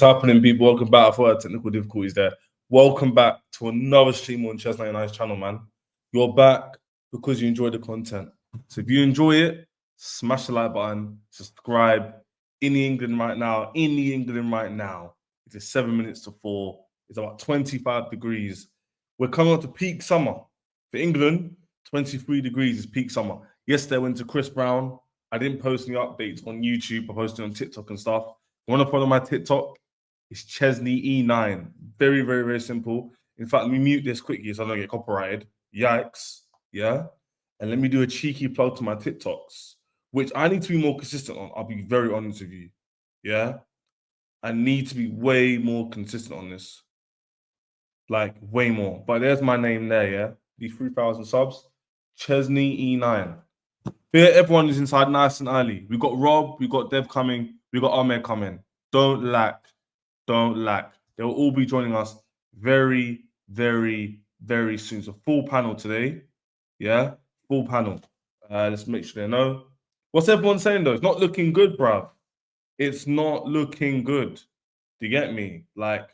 happening, people? Welcome back. I thought I had technical difficulties there. Welcome back to another stream on Chess 99's channel, man. You're back because you enjoy the content. So if you enjoy it, smash the like button, subscribe. In England right now, it's 7 minutes to 4. It's about 25 degrees. We're coming up to peak summer. For England, 23 degrees is peak summer. Yesterday I went to Chris Brown. I didn't post any updates on YouTube. I posted on TikTok and stuff. You want to follow my TikTok? It's Chesney E9. Very, very, very simple. In fact, let me mute this quickly so I don't get copyrighted. Yikes. Yeah? And let me do a cheeky plug to my TikToks, which I need to be more consistent on. I'll be very honest with you. Yeah? I need to be way more consistent on this. Like, way more. But there's my name there, yeah? These 3,000 subs. Chesney E9. Here, everyone is inside nice and early. We got Rob, we got Dev coming, we got Ahmed coming. Don't lack. Don't lack. They will all be joining us very, very, very soon. So full panel today. Yeah? Full panel. Let's make sure they know. What's everyone saying though? It's not looking good, bruv. It's not looking good. Do you get me? Like,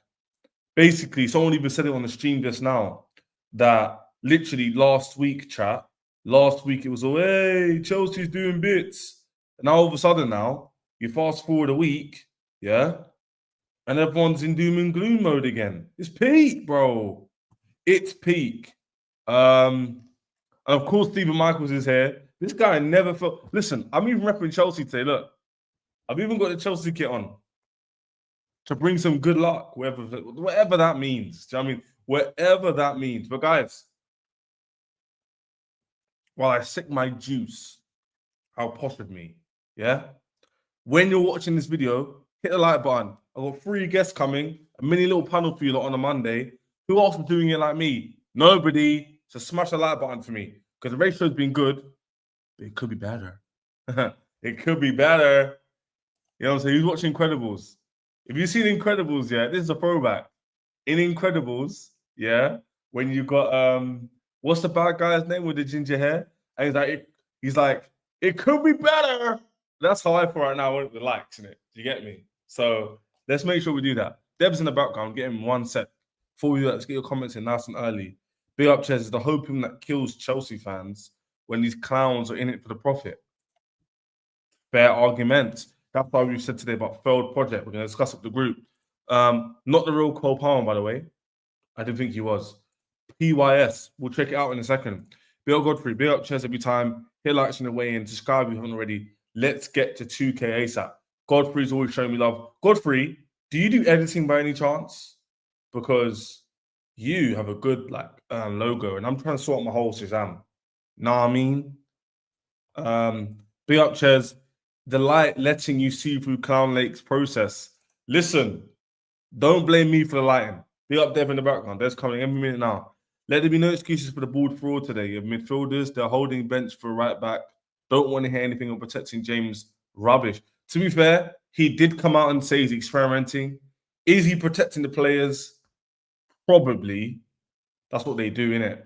basically, someone even said it on the stream just now that literally last week it was all, hey, Chelsea's doing bits. And now all of a sudden now, you fast forward a week, yeah, and everyone's in doom and gloom mode again. It's peak, bro. It's peak. And of course, Stephen Michaels is here. This guy never felt. Listen, I'm even repping Chelsea today. Look, I've even got the Chelsea kit on to bring some good luck, whatever that means. Do you know what I mean? Whatever that means. But guys, while I sick my juice, how posh of me, yeah? When you're watching this video, hit the like button. I've got 3 guests coming, a mini little panel for you lot on a Monday. Who else is doing it like me? Nobody. So smash the like button for me because the ratio's been good, but it could be better. It could be better. You know what I'm saying? Who's watching Incredibles? If you've seen Incredibles, yeah, this is a throwback. In Incredibles, yeah, when you got what's the bad guy's name with the ginger hair? And he's like, it could be better. That's how I feel right now with the likes in it. Do you get me? So let's make sure we do that. Deb's in the background, get him 1 sec. Before we do that, let's get your comments in nice and early. Big up, Ches, is the hoping that kills Chelsea fans when these clowns are in it for the profit. Fair argument. That's why we've said today about failed project. We're going to discuss it with the group. Not the real Cole Palmer, by the way. I didn't think he was. PYS. We'll check it out in a second. Bill Godfrey, big up Ches every time. Hit likes on the way in. Subscribe if you haven't already. Let's get to 2K ASAP. Godfrey's always showing me love. Godfrey, do you do editing by any chance? Because you have a good logo, and I'm trying to sort out my whole Shazam. Know what I mean? Big up Ches. The light letting you see through Clown Lake's process. Listen, don't blame me for the lighting. Big up Dev in the background. That's coming every minute now. Let there be no excuses for the board fraud today. You have midfielders, they're holding bench for right back. Don't want to hear anything on protecting James. Rubbish. To be fair, he did come out and say he's experimenting. Is he protecting the players? Probably. That's what they do, innit?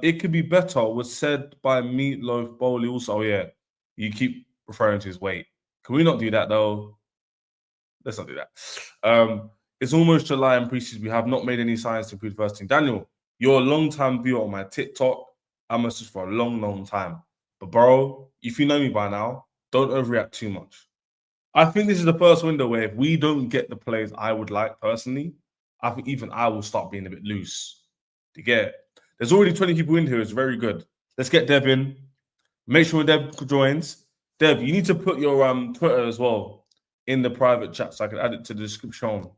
It could be better was said by Meatloaf Bowley also. Oh, yeah. You keep referring to his weight. Can we not do that, though? Let's not do that. It's almost July and preseason. We have not made any signs to improve the first team. Daniel, you're a long-time viewer on my TikTok. I'm a sister for a long, long time. But, bro, if you know me by now, don't overreact too much. I think this is the first window where if we don't get the players I would like personally, I think even I will start being a bit loose. To get there's already 20 people in here. It's very good. Let's get Dev in. Make sure Dev joins. Dev, you need to put your Twitter as well in the private chat so I can add it to the description.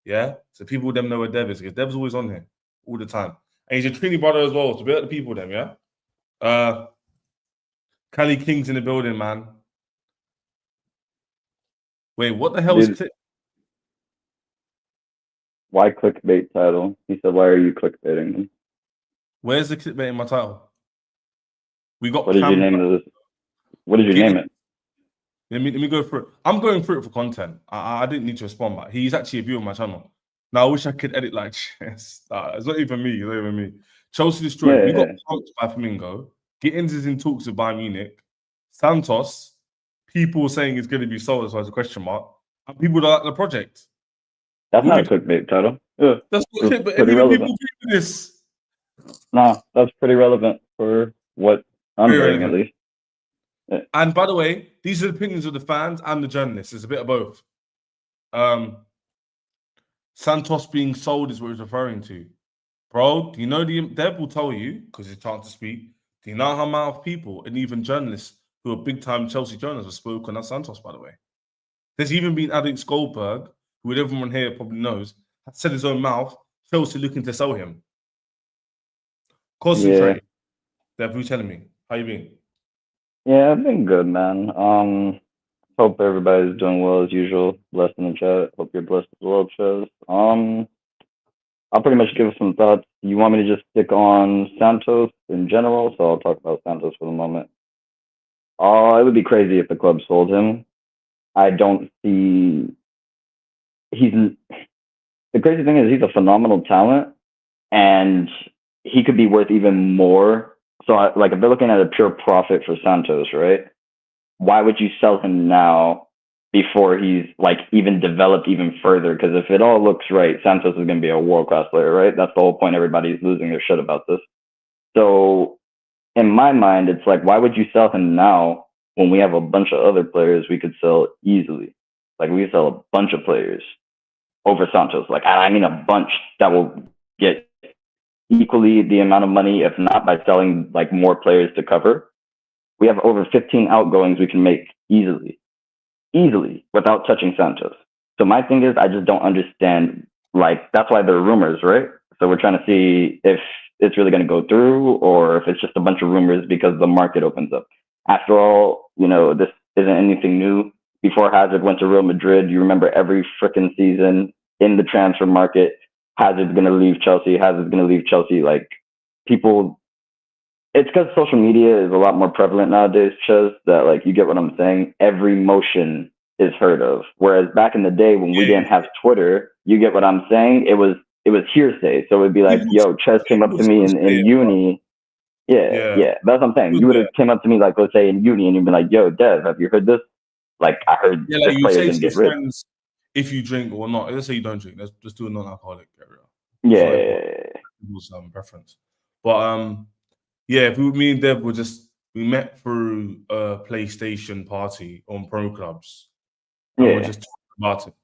Yeah? So people with them know where Dev is because Dev's always on here all the time. And he's a Trini brother as well. So be at the people them, yeah? Cali King's in the building, man. Wait, what the hell is click? Why clickbait title? He said, why are you clickbaiting them? Where's the clickbait in my title? We got. What did you name this? What did you name it? Let me go through it. I'm going through it for content. I didn't need to respond back. He's actually a viewer on my channel. Now I wish I could edit like Chess. It's not even me. It's not even me. Chelsea destroyed. We got pumped by Flamingo. Gittens is in talks with Bayern Munich. Santos, people saying it's going to be sold as well as a question mark. And people don't like the project. That's not a clickbait title. Yeah, That's not it, but pretty even relevant. people do this. No, that's pretty relevant for what I'm Very hearing, at relevant. least. And by the way, these are the opinions of the fans and the journalists. It's a bit of both. Santos being sold is what he's referring to. Bro, do you know Deb will tell you, because it's chance to speak, do you know how amount of people and even journalists who are big-time Chelsea journalists have spoken at Santos, by the way? There's even been Alex Goldberg, who everyone here probably knows, has said his own mouth, Chelsea looking to sell him. Concentrate. Yeah. Deb, who's telling me? How you been? Yeah, I've been good, man. Hope everybody's doing well as usual. Blessed in the chat. Hope you're blessed as well, Chaz. I'll pretty much give some thoughts. You want me to just stick on Santos in general? So I'll talk about Santos for the moment. It would be crazy if the club sold him. I don't see. The crazy thing is he's a phenomenal talent, and he could be worth even more. So, like, if they're looking at a pure profit for Santos, right? Why would you sell him now before he's like even developed even further? Because if it all looks right, Santos is going to be a world-class player, right? That's the whole point. Everybody's losing their shit about this. So in my mind, it's like, why would you sell him now when we have a bunch of other players we could sell easily? Like, we could sell a bunch of players over Santos. Like, I mean a bunch that will get equally the amount of money, if not by selling like more players to cover. We have over 15 outgoings we can make easily without touching Santos. So my thing is, I just don't understand. Like, that's why there are rumors, right? So we're trying to see if it's really going to go through or if it's just a bunch of rumors because the market opens up. After all, this isn't anything new. Before Hazard went to Real Madrid, you remember every freaking season in the transfer market, Hazard's going to leave Chelsea. Hazard's going to leave Chelsea. Like, people. It's because social media is a lot more prevalent nowadays, Chaz, that, like, you get what I'm saying? Every motion is heard of. Whereas back in the day when we didn't have Twitter, you get what I'm saying? It was hearsay. So it would be like, yo, Chaz came up to me in uni. Yeah, that's what I'm saying. You would have came up to me, like, let's say in uni, and you'd be like, yo, Dev, have you heard this? Like, I heard Yeah, this like you player's say going to to your get rid. friends if you drink or not. Let's say you don't drink. Let's just do a non-alcoholic area. Yeah. People's preference. But yeah, if me and Dev we met through a PlayStation party on Pro Clubs, and we're just talking about it.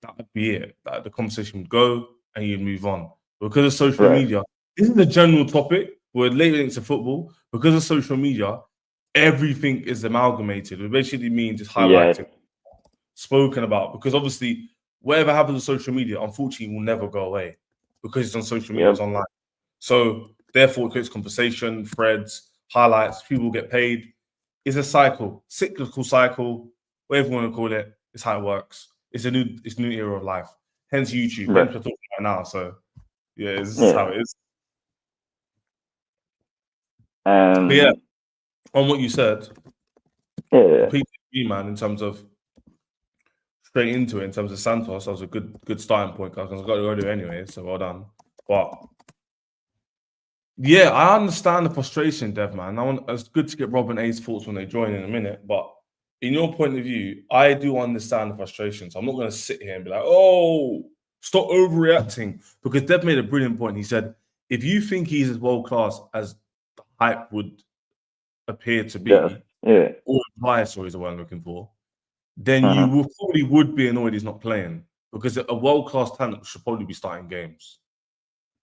That would be it. That the conversation would go, and you'd move on. Because of social media, this is a general topic. We're later into football. Because of social media, everything is amalgamated. It basically means it's highlighted, spoken about. Because obviously, whatever happens on social media, unfortunately, will never go away because it's on social media, it's online. So therefore, it creates conversation, threads, highlights. People get paid. It's a cyclical cycle, whatever you want to call it. It's how it works. It's a new era of life. Hence YouTube. Hence we're talking about now. So yeah, this is how it is. But yeah, on what you said, completely agree, man. In terms of straight into it, in terms of Santos, that was a good starting point. Because I've got to go there anyway, so well done. But yeah, I understand the frustration, Dev, man. It's good to get Rob and A's thoughts when they join in a minute. But in your point of view, I do understand the frustration. So I'm not going to sit here and be like, oh, stop overreacting. Because Dev made a brilliant point. He said, if you think he's as world-class as the hype would appear to be, or imply, sorry, is the word I'm looking for, then you probably would be annoyed he's not playing. Because a world-class talent should probably be starting games.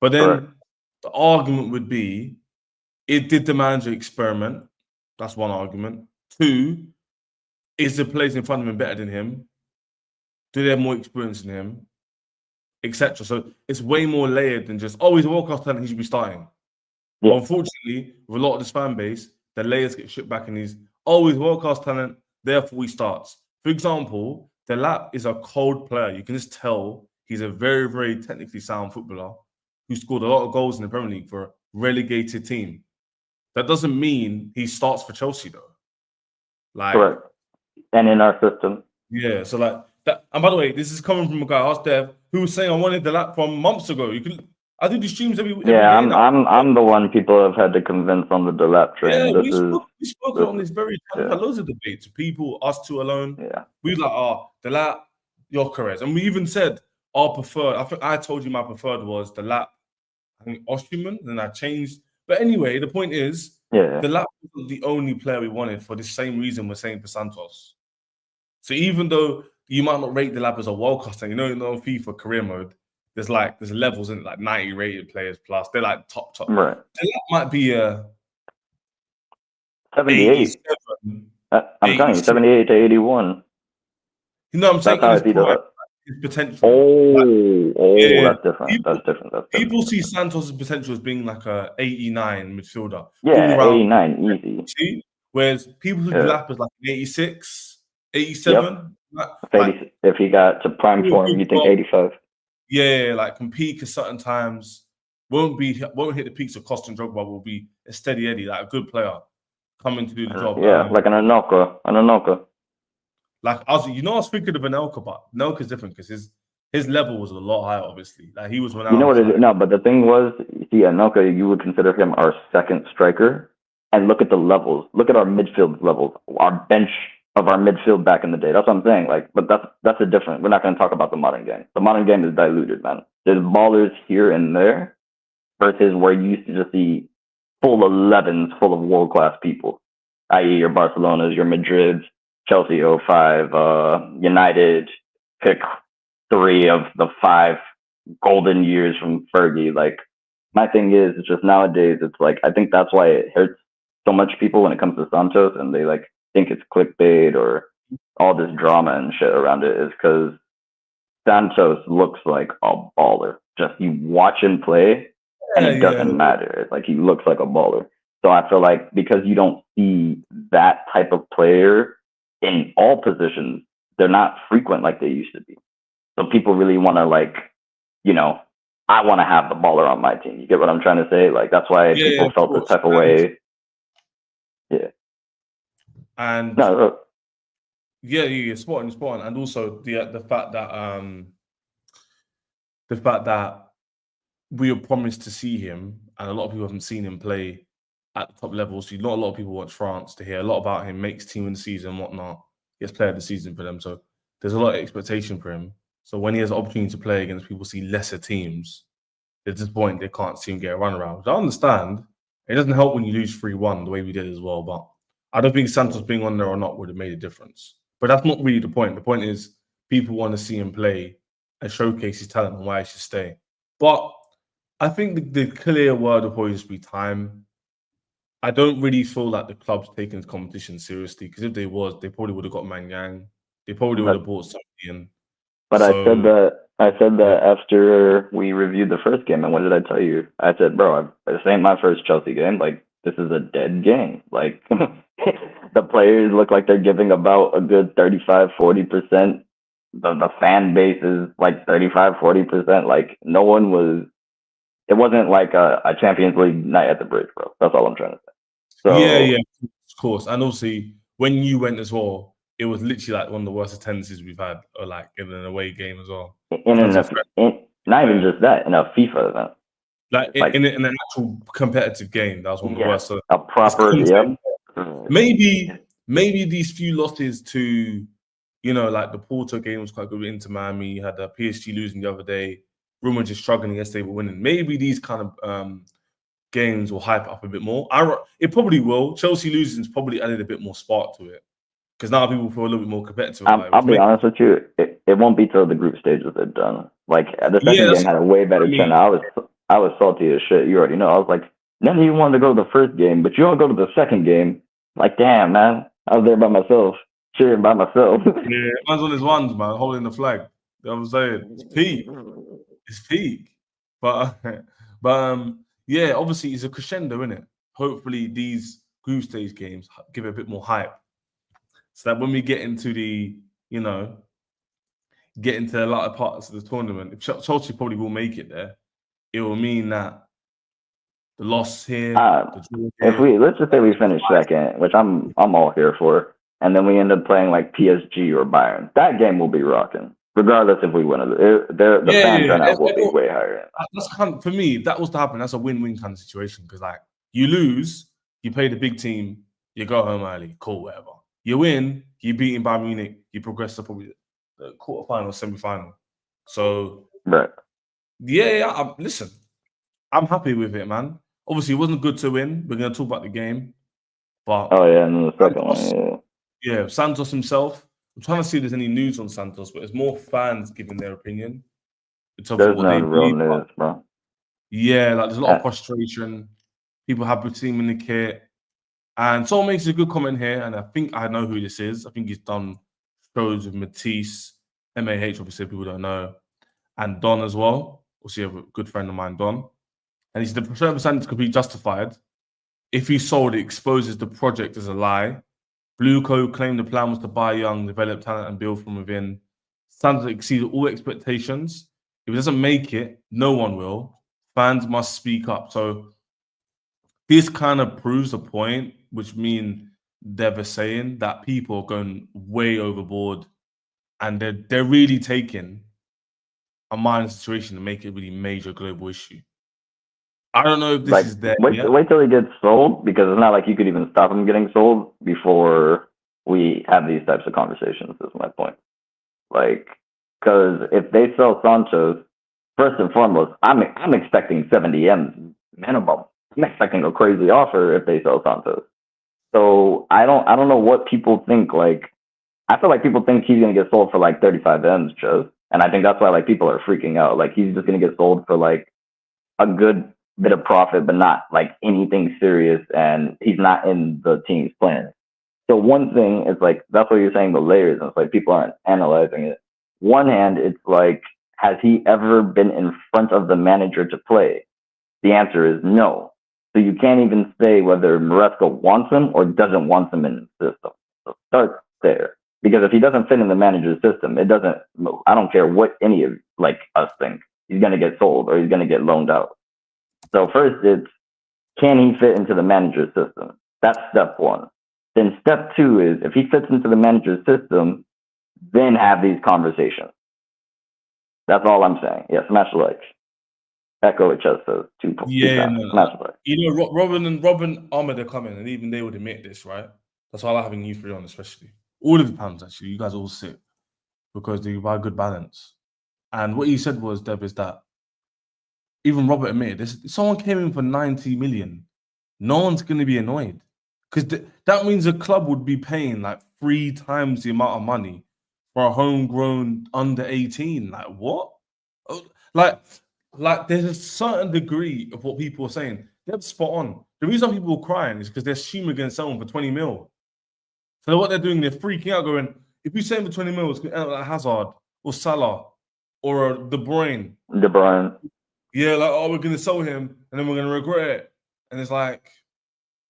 But then the argument would be, did the manager experiment? That's one argument. Two, is the players in front of him better than him? Do they have more experience than him? Etc. So it's way more layered than just, he's a world-class talent, he should be starting. But unfortunately, with a lot of this fan base, the layers get shipped back and he's world-class talent, therefore he starts. For example, Delap is a cold player. You can just tell he's a very, very technically sound footballer who scored a lot of goals in the Premier League for a relegated team. That doesn't mean he starts for Chelsea, though. Correct. And in our system. Yeah, so like that. And by the way, this is coming from a guy, asked Dev, who was saying I wanted the lap from months ago. I do the streams every day. I'm the one people have had to convince on the Delap train. Yeah, we spoke on this very channel. We've had loads of debates. People, us two alone. Yeah. We like, Delap, You're correct. And we even said our preferred, I think I told you my preferred was the lap, I think Osterman, and I changed. But anyway, the point is, the lap wasn't the only player we wanted for the same reason we're saying for Santos. So even though you might not rate the lap as a world class thing, you know, in FIFA career mode, there's levels in it, like 90 rated players plus. They're like top. Right. The lap might be a 78. 87. I'm telling you, 78 to 81. You know what I'm saying? That's how I see the his potential. That's different. That's different. People see Santos' potential as being like a 89 midfielder. Yeah, all 89, easy. Whereas people who lap as like 86, 87. Yep. If he got to prime form, you think 85. Yeah, like can peak at certain times. Won't hit the peaks of Costa and Drogba. Will be a steady Eddie, like a good player coming to do the job. Yeah, like an Anelka. Like I was thinking of Anelka, but Anelka's different because his level was a lot higher. Obviously, like he was when you know what it is. No, but the thing was, see, Anelka, you would consider him our second striker, and look at the levels. Look at our midfield levels. Our bench of our midfield back in the day. That's what I'm saying. Like, but that's a different. We're not going to talk about the modern game. The modern game is diluted, man. There's ballers here and there, versus where you used to just see full 11s full of world class people, i.e., your Barcelonas, your Madrids, Chelsea 05, United, pick 3 of the 5 golden years from Fergie. Like, my thing is, it's just nowadays, it's like, I think that's why it hurts so much people when it comes to Santos, and they like think it's clickbait or all this drama and shit around it, is because Santos looks like a baller. Just you watch him play, and it doesn't matter. It's like he looks like a baller. So I feel like because you don't see that type of player in all positions, they're not frequent like they used to be. So people really want to, like, you know, I want to have the baller on my team. You get what I'm trying to say? Like, that's why people felt this type of way. Yeah. And spot on. And also the fact that we were promised to see him, and a lot of people haven't seen him play at the top levels. So not a lot of people watch France to hear a lot about him. Makes team in the season and whatnot. Gets player of the season for them. So there's a lot of expectation for him. So when he has the opportunity to play against people see lesser teams, at this point they can't see him get a run around. Which I understand. It doesn't help when you lose 3-1 the way we did as well. But I don't think Santos being on there or not would have made a difference. But that's not really the point. The point is people want to see him play and showcase his talent and why he should stay. But I think the clear word will probably just be time. I don't really feel like the club's taking this competition seriously, because if they was, they probably would have got Manyang. They probably would have bought somebody in. But so, I said that after we reviewed the first game, and what did I tell you? I said, bro, this ain't my first Chelsea game. Like, this is a dead game. Like, the players look like they're giving about a good 35-40%. The fan base is like 35-40%. Like, no one was. It wasn't like a Champions League night at the Bridge, bro. That's all I'm trying to say. So, yeah, of course. And also, when you went as well, it was literally like one of the worst attendances we've had, or like in an away game as well. Not even just that, in a FIFA event. Like in an actual competitive game, that was one of the worst. So a proper, Maybe these few losses to, like the Porto game was quite good into Miami. You had the PSG losing the other day. Roma just struggling yesterday but winning. Maybe these kind of games will hype up a bit more. It probably will. Chelsea losing has probably added a bit more spark to it, because now people feel a little bit more competitive. I'll be honest with you, it won't be till the group stages they're done. Like, the second game had a way better turnout. I was salty as shit. You already know. I was like, none of you wanted to go to the first game, but you want to go to the second game. Like, damn, man. I was there by myself, cheering by myself. Yeah, man's on his ones, man, holding the flag. You know what I'm saying? It's peak. But yeah, obviously it's a crescendo, isn't it? Hopefully these group stage games give it a bit more hype, so that when we get into the, get into the latter parts of the tournament, if Chelsea probably will make it there, it will mean that the loss here, let's just say we finish second, which I'm all here for, and then we end up playing like PSG or Bayern, that game will be rocking. Regardless if we win it, the fan turnout will be way higher. That's for me, if that was to happen, that's a win-win kind of situation, because like you lose, you play the big team, you go home early, cool, whatever. You win, you beat Bayern Munich, you progress to probably quarterfinal, semi-final. So Right. Listen, I'm happy with it, man. Obviously, it wasn't good to win. We're gonna talk about the game, but Oh yeah, and then the second one. yeah, Santos himself. I'm trying to see if there's any news on Santos, but there's more fans giving their opinion in terms of There's what no they real believe. news, bro. Yeah, like there's a lot of frustration. People have the team in the kit. And someone makes a good comment here, and I think I know who this is. I think he's done shows with Matisse, MAH, obviously, people don't know, and Don as well. Also, a good friend of mine, Don. And he said the circumstances could be justified. If he sold, it exposes the project as a lie. Blueco claimed the plan was to buy young, develop talent, and build from within. Santos exceeded all expectations. If it doesn't make it, no one will. Fans must speak up. So this kind of proves a point, which means they're saying that people are going way overboard, and they're really taking a minor situation to make it a really major global issue. I don't know if this is there yet. Wait till he gets sold, because it's not like you could even stop him getting sold before we have these types of conversations. Is my point. Like, because if they sell Santos, first and foremost, I'm expecting 70 M's minimum. I'm expecting a crazy offer if they sell Santos. So I don't know what people think. Like, I feel like people think he's gonna get sold for like 35 M's just, and I think that's why like people are freaking out. Like he's just gonna get sold for like a good bit of profit, but not like anything serious, and he's not in the team's plan. So one thing is like that's what you're saying, the layers, and it's like people aren't analyzing it. One hand, it's like, has he ever been in front of the manager to play? The answer is no. So you can't even say whether Maresca wants him or doesn't want him in the system. So start there. Because if he doesn't fit in the manager's system, it doesn't move. I don't care what any of like us think. He's gonna get sold or he's gonna get loaned out. So first it's, can he fit into the manager's system? That's step one. Then step two is, if he fits into the manager's system, then have these conversations. That's all I'm saying. Yeah, smash the like. Echo it just says two points. Yeah, Smash the like. You know, Robin Ahmed are coming, and even they would admit this, right? That's why I like having you three on, especially. All of the pans, actually. You guys all sit because they buy good balance. And what you said was, Deb, is that even Robert admitted this. Someone came in for 90 million. No one's going to be annoyed because that means a club would be paying like 3 times the amount of money for a homegrown under 18. Like what? Like there's a certain degree of what people are saying. They're spot on. The reason people are crying is because they're assuming going to sell them for 20 mil. So what they're doing, they're freaking out, going, if you sell him for 20 mil, it's going to end up like Hazard or Salah or De Bruyne. Yeah, like, oh, we're going to sell him and then we're going to regret it. And it's like,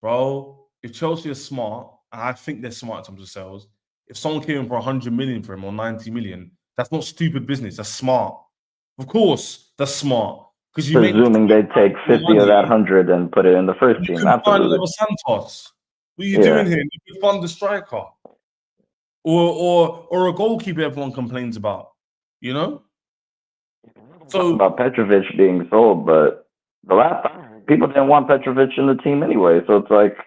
bro, if Chelsea are smart, and I think they're smart in terms of sales, if someone came in for 100 million for him or 90 million, that's not stupid business. That's smart. Of course, that's smart. Because you presuming they take 50 of that 100 and put it in the first team. Absolutely. Find Santos. What are you doing here? You could fund the striker. Or a goalkeeper everyone complains about. You know? So about Petrovic being sold, but the last time people didn't want Petrovic in the team anyway. So it's like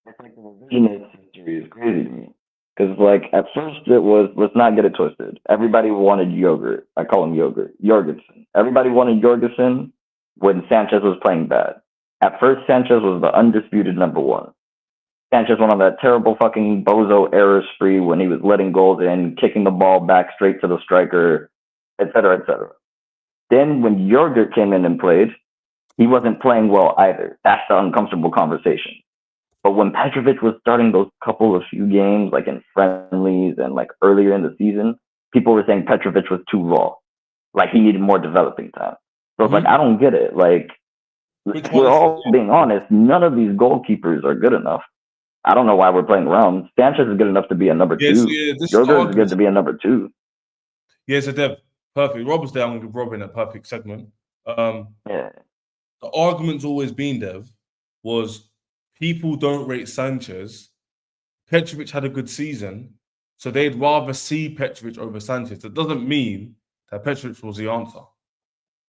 the revisionist history is crazy to me. Because like at first it was, let's not get it twisted. Everybody wanted yogurt. I call him yogurt. Jorgensen. Everybody wanted Jorgensen when Sanchez was playing bad. At first Sanchez was the undisputed number one. Sanchez went on that terrible fucking bozo error spree when he was letting goals in, kicking the ball back straight to the striker, etc., etc. Then when Jorgensen came in and played, he wasn't playing well either. That's the uncomfortable conversation. But when Petrovic was starting those couple of few games, like in friendlies and like earlier in the season, people were saying Petrovic was too raw. Like he needed more developing time. So it's like, I don't get it. Like, we're all being honest, none of these goalkeepers are good enough. I don't know why we're playing around. Sanchez is good enough to be a number two. Jorgensen is good to be a number two. Yeah, so Dev, perfect. Rob was there. I'm going to give Robin a perfect segment. The argument's always been, Dev, was people don't rate Sanchez. Petrovic had a good season, so they'd rather see Petrovic over Sanchez. That doesn't mean that Petrovic was the answer.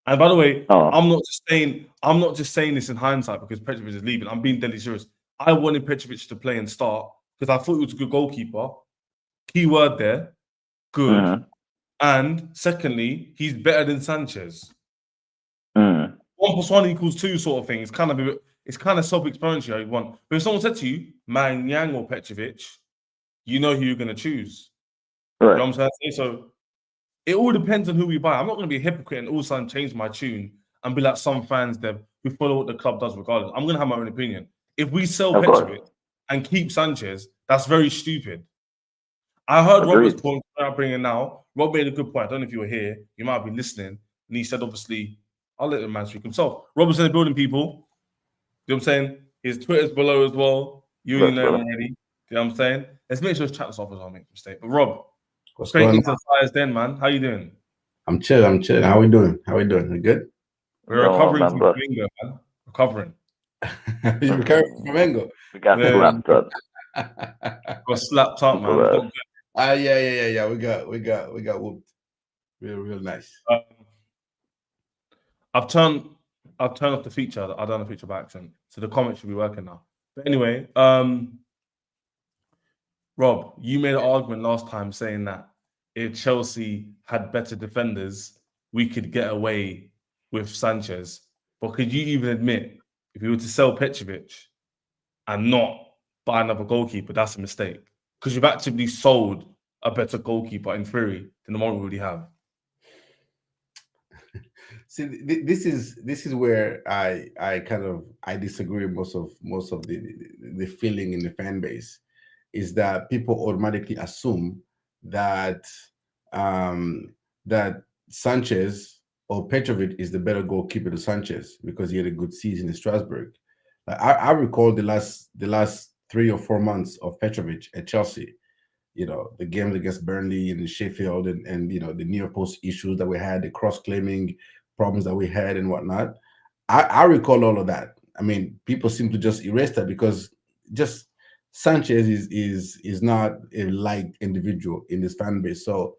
And by the way, I'm not just saying this in hindsight because Petrovic is leaving. I'm being deadly serious. I wanted Petrovic to play and start because I thought he was a good goalkeeper. Key word there, good. And secondly, he's better than Sanchez. Mm. 1+1=2 sort of thing. It's kind of self-explanatory. But if someone said to you, Yang or Petrovic, you know who you're going to choose. Right. You know what I'm saying? So it all depends on who we buy. I'm not going to be a hypocrite and all of a sudden change my tune and be like some fans that who follow what the club does regardless. I'm going to have my own opinion. If we sell Petrovic and keep Sanchez, that's very stupid. I heard Robert's point I'm bringing now. Rob made a good point. I don't know if you were here. You might have been listening. And he said, obviously, I'll let the man speak himself. Robert's in the building, people. You know what I'm saying? His Twitter's below as well. You already know him already. You know what I'm saying? Let's make sure his chat us off as well, make a mistake. But Rob, straight into the fires then, man. How you doing? I'm chilling. How we doing? We good? We're recovering from Flamingo, man. Recovering. You're recovering from Flamingo? We got slapped up. Got slapped up, man. Yeah. We got whooped. Real nice. I've turned off the feature. I've done a feature by accident, so the comments should be working now. But anyway, Rob, you made an argument last time saying that if Chelsea had better defenders, we could get away with Sanchez. But could you even admit if we were to sell Petrovic and not buy another goalkeeper, that's a mistake? Because you've actively sold a better goalkeeper in theory than the one we already have. See, this is where I disagree with most of the feeling in the fan base is that people automatically assume that that Sanchez or Petrovic is the better goalkeeper to Sanchez because he had a good season in Strasbourg. Like, I recall the last 3 or 4 months of Petrovic at Chelsea. You know, the games against Burnley and Sheffield and you know, the near post issues that we had, the cross-claiming problems that we had and whatnot. I recall all of that. I mean, people seem to just erase that because just Sanchez is not a liked individual in this fan base. So,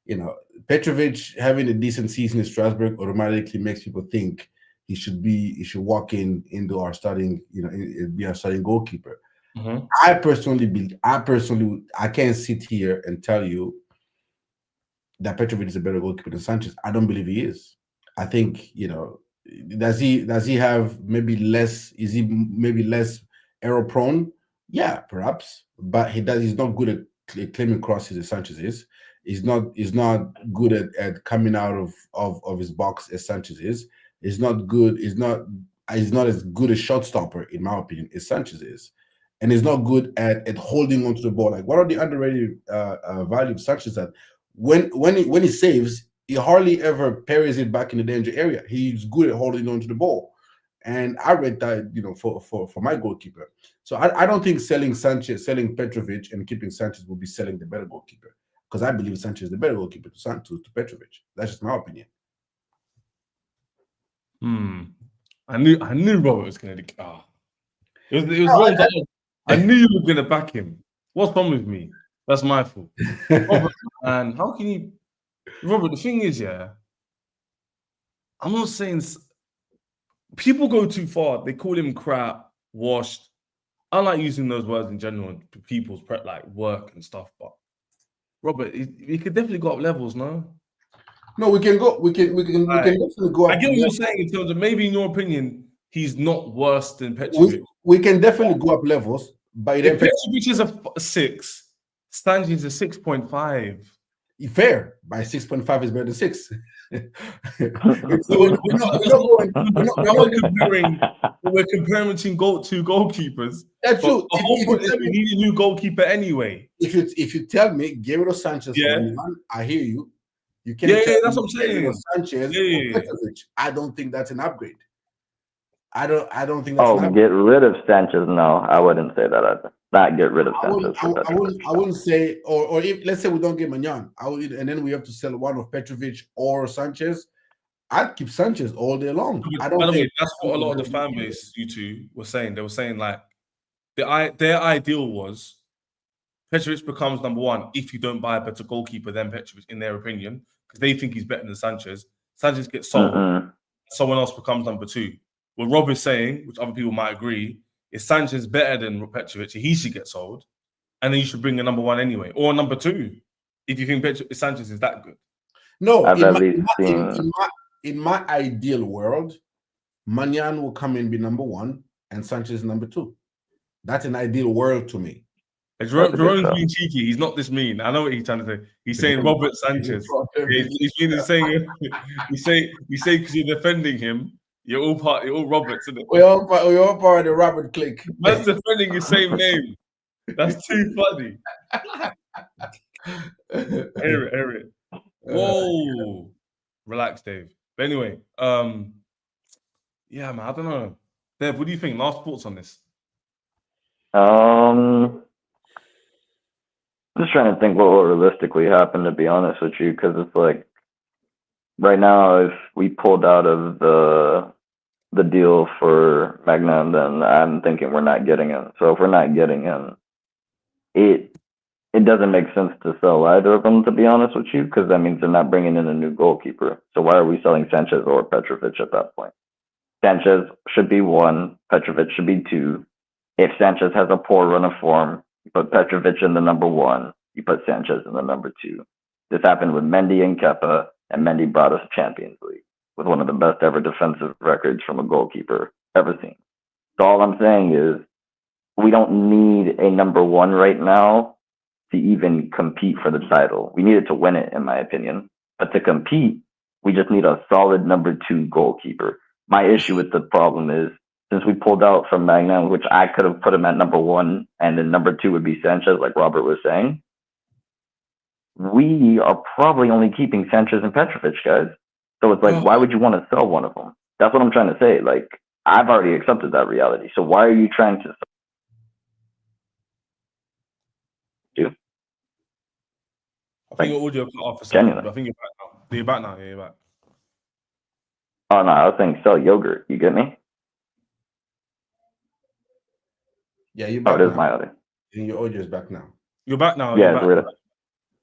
you know, Petrovic having a decent season in Strasbourg automatically makes people think he should walk into our starting, you know, be our starting goalkeeper. Mm-hmm. I can't sit here and tell you that Petrovic is a better goalkeeper than Sanchez. I don't believe he is. I think, you know, does he have maybe less? Is he maybe less error prone? Yeah, perhaps, but he's not good at claiming crosses as Sanchez is. He's not good at coming out of his box as Sanchez is. He's not as good a shot stopper, in my opinion, as Sanchez is. And he's not good at holding onto the ball. Like, what are the underrated value of Sanchez that when he saves, he hardly ever parries it back in the danger area. He's good at holding onto the ball. And I read that, you know, for my goalkeeper. So I don't think selling Petrovic and keeping Sanchez will be selling the better goalkeeper, because I believe Sanchez is the better goalkeeper to Petrovic. That's just my opinion. I knew Robert was going to. It was wrong. I knew you were going to back him. What's wrong with me? That's my fault. Robert, man, how can you? Robert, the thing is, yeah, I'm not saying people go too far. They call him crap, washed. I like using those words in general to people's like work and stuff. But Robert, he could definitely go up levels, no? No, we can definitely go up. I get what you're saying in terms of maybe, in your opinion, he's not worse than Petrovic. We can definitely go up levels. But if Petrovic is a 6, Sanchez is a 6.5. Fair. By 6.5 is better than 6. We're comparing between two goalkeepers. That's true. The whole point is we need a new goalkeeper anyway. If you tell me get rid of Sanchez, I hear you. You can't. Yeah, that's what I'm saying. Sanchez or Petrovic. I don't think that's an upgrade. I don't think that's. Oh, get rid of Sanchez? No, I wouldn't say that either. Not get rid of Sanchez. I wouldn't say, or if, let's say we don't get Magnan, and then we have to sell one of Petrovic or Sanchez. I'd keep Sanchez all day long. By the way, that's what a lot of the fan base, you two, were saying. They were saying like their ideal was Petrovic becomes number 1 if you don't buy a better goalkeeper than Petrovic, in their opinion, because they think he's better than Sanchez. Sanchez gets sold, someone else becomes number 2. What Rob is saying, which other people might agree, is Sanchez better than Petrovic, he should get sold, and then you should bring a number 1 anyway, or number 2, if you think Sanchez is that good. No, I've in at my, least seen. in my ideal world, Manyan will come in be number 1 and Sanchez number 2. That's an ideal world to me. Jerome's being cheeky. He's not this mean. I know what he's trying to say. He's saying Robert Sanchez. He's saying you say because you're defending him, you're all Roberts, isn't it? We're all part of the Robert clique. Man's defending your same name. That's too funny. Hear it. Whoa. Relax, Dave. But anyway, yeah, man, I don't know. Dave, what do you think? Last thoughts on this? Just trying to think what will realistically happen, to be honest with you, because it's like right now, if we pulled out of the deal for Magnan, then I'm thinking we're not getting him. So if we're not getting him, it doesn't make sense to sell either of them, to be honest with you, because that means they're not bringing in a new goalkeeper. So why are we selling Sanchez or Petrovic at that point? Sanchez should be 1, Petrovic should be 2. If Sanchez has a poor run of form, you put Petrovic in the number 1, you put Sanchez in the number 2. This happened with Mendy and Kepa, and Mendy brought us Champions League with one of the best ever defensive records from a goalkeeper ever seen. So all I'm saying is we don't need a number 1 right now to even compete for the title. We needed to win it, in my opinion. But to compete, we just need a solid number 2 goalkeeper. My issue with the problem is, since we pulled out from Magnan, which I could have put him at number 1, and then number 2 would be Sanchez, like Robert was saying, we are probably only keeping Sanchez and Petrovic, guys. So it's like, why would you want to sell one of them? That's what I'm trying to say. Like, I've already accepted that reality. So why are you trying to do? I think your audio cut off a second. Genuinely. I think you're back now. You're back now. Yeah, you're back. Oh, no, I was saying sell yogurt. You get me? Yeah, you're back now. It is now. my audio. And your audio is back now. You're back now. Yeah, you're back.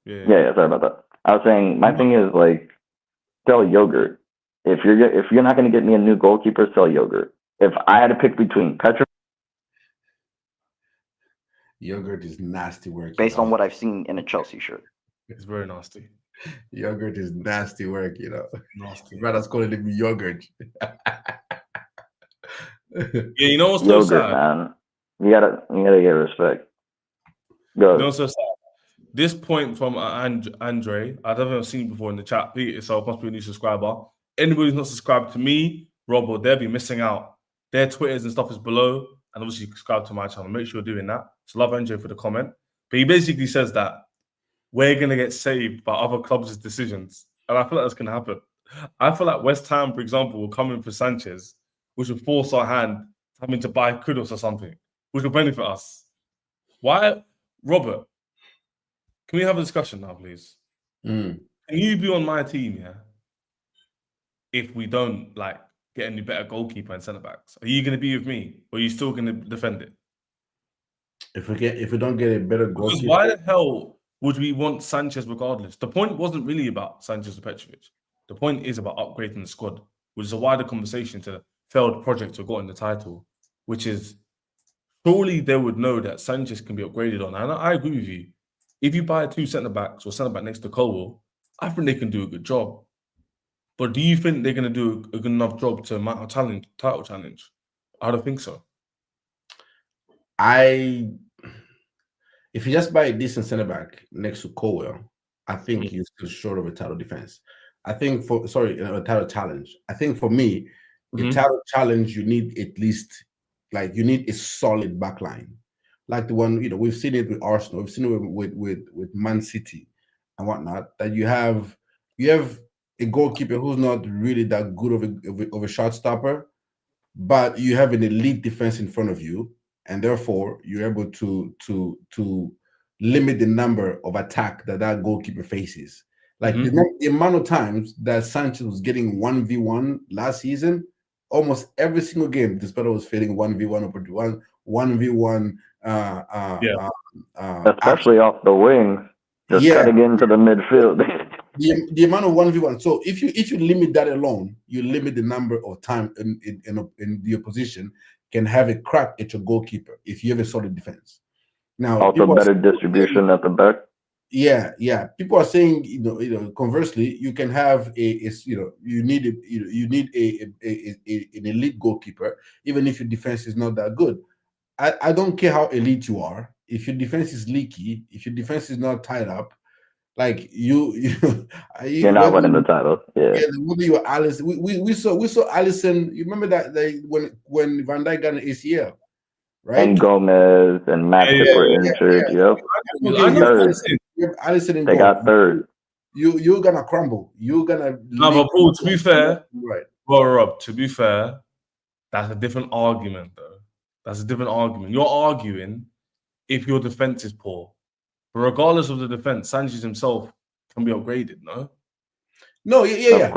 Yeah, sorry about that. I was saying, my thing is, like, sell yogurt. If you're not going to get me a new goalkeeper, sell yogurt. If I had to pick between Petrovic, Yogurt is nasty work. Based on what I've seen in a Chelsea shirt. It's very nasty. Yogurt is nasty work, Nasty. Brothers calling it yogurt. Yeah, you know what's so yogurt, sad? Man. You gotta get respect. Go. You know what's so sad? This point from Andre, I've never seen before in the chat. Pete yourself must be a new subscriber. Anybody who's not subscribed to me, Rob, or they'll be missing out. Their Twitters and stuff is below, and obviously subscribe to my channel. Make sure you're doing that. So love Andre for the comment. But he basically says that we're gonna get saved by other clubs' decisions, and I feel like that's gonna happen. I feel like West Ham, for example, will come in for Sanchez, which will force our hand having to buy Kudus or something, which will benefit us. Why, Robert? Can we have a discussion now, please? Can you be on my team, yeah? If we don't get any better goalkeeper and centre backs, are you going to be with me, or are you still going to defend it? If we don't get a better goalkeeper, because why the hell would we want Sanchez regardless? The point wasn't really about Sanchez or Petrovic. The point is about upgrading the squad, which is a wider conversation to the failed project of getting the title, which is surely they would know that Sanchez can be upgraded on. And I agree with you. If you buy 2 centre-backs or centre-back next to Colwell, I think they can do a good job. But do you think they're going to do a good enough job to mount a title challenge? I don't think so. If you just buy a decent centre-back next to Colwell, I think you're still short of a title defense. I think a title challenge. I think for me, a title challenge, you need at least, you need a solid backline. Like the one, we've seen it with Arsenal, we've seen it with Man City and whatnot, that you have a goalkeeper who's not really that good of a shot stopper, but you have an elite defense in front of you, and therefore you're able to limit the number of attack that goalkeeper faces. The amount of times that Sanchez was getting 1v1 last season, almost every single game, Despero was failing 1v1 or 1v1. Especially off the wing, just cutting into the midfield. the amount of 1v1. So if you limit that alone, you limit the number of time in the opposition can have a crack at your goalkeeper if you have a solid defense. Now, also better distribution at the back. Yeah. People are saying, conversely, you can have you need an elite goalkeeper, even if your defense is not that good. I don't care how elite you are. If your defense is leaky, if your defense is not tied up, like You're not winning the title. Yeah. whether you are Alice, we saw Allison. You remember that when Van Dijk got an ACL, right? And Gomez and Matip were injured. Yep. I know. Third. You have Allison and They got third. You're gonna crumble. You're gonna. No, but Paul, to be fair, right? Rob, to be fair, that's a different argument, though. That's a different argument. You're arguing if your defense is poor, but regardless of the defense, Sanchez himself can be upgraded. No. No, yeah.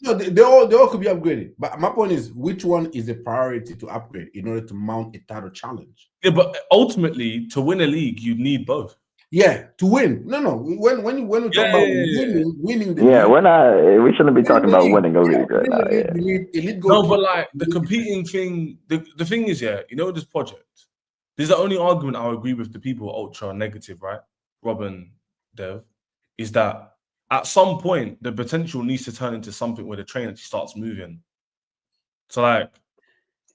No, they all could be upgraded. But my point is, which one is a priority to upgrade in order to mount a title challenge? Yeah, but ultimately, to win a league, you need both. Yeah, to win. No. When we talk about winning the league, we're not. We shouldn't be talking about winning a league right now. No, but like the competing thing, the thing is, this project. This is the only argument I agree with the people ultra negative, right? Rob and Dev, is that at some point the potential needs to turn into something where the train actually starts moving. So like,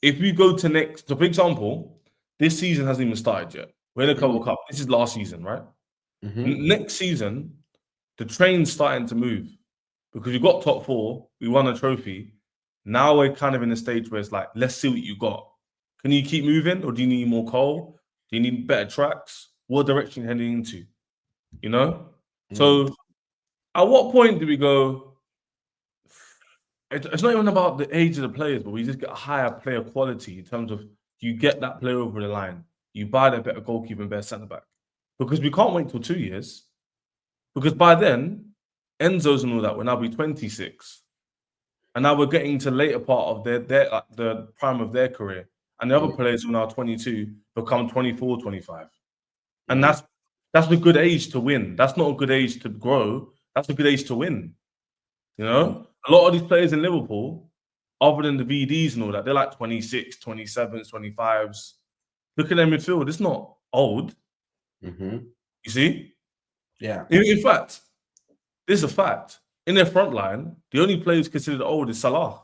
if we go to next, so for example, this season hasn't even started yet. We're in the Club Cup. This is last season, right? Next season, the train's starting to move because we got top 4. We won a trophy. Now we're kind of in a stage where it's like, let's see what you got. Can you keep moving, or do you need more coal? Do you need better tracks? What direction are you heading into? So, at what point do we go? It's not even about the age of the players, but we just get a higher player quality in terms of you get that player over the line. You buy that better goalkeeper and better centre back, because we can't wait till 2 years. Because by then, Enzo's and all that will now be 26, and now we're getting to later part of the prime of their career. And the other players who are now 22 become 24, 25. And that's a good age to win. That's not a good age to grow. That's a good age to win. A lot of these players in Liverpool, other than the VDs and all that, they're like 26, 27s, 25s. Look at their midfield. It's not old. You see? Yeah. In fact, this is a fact. In their front line, the only players considered old is Salah.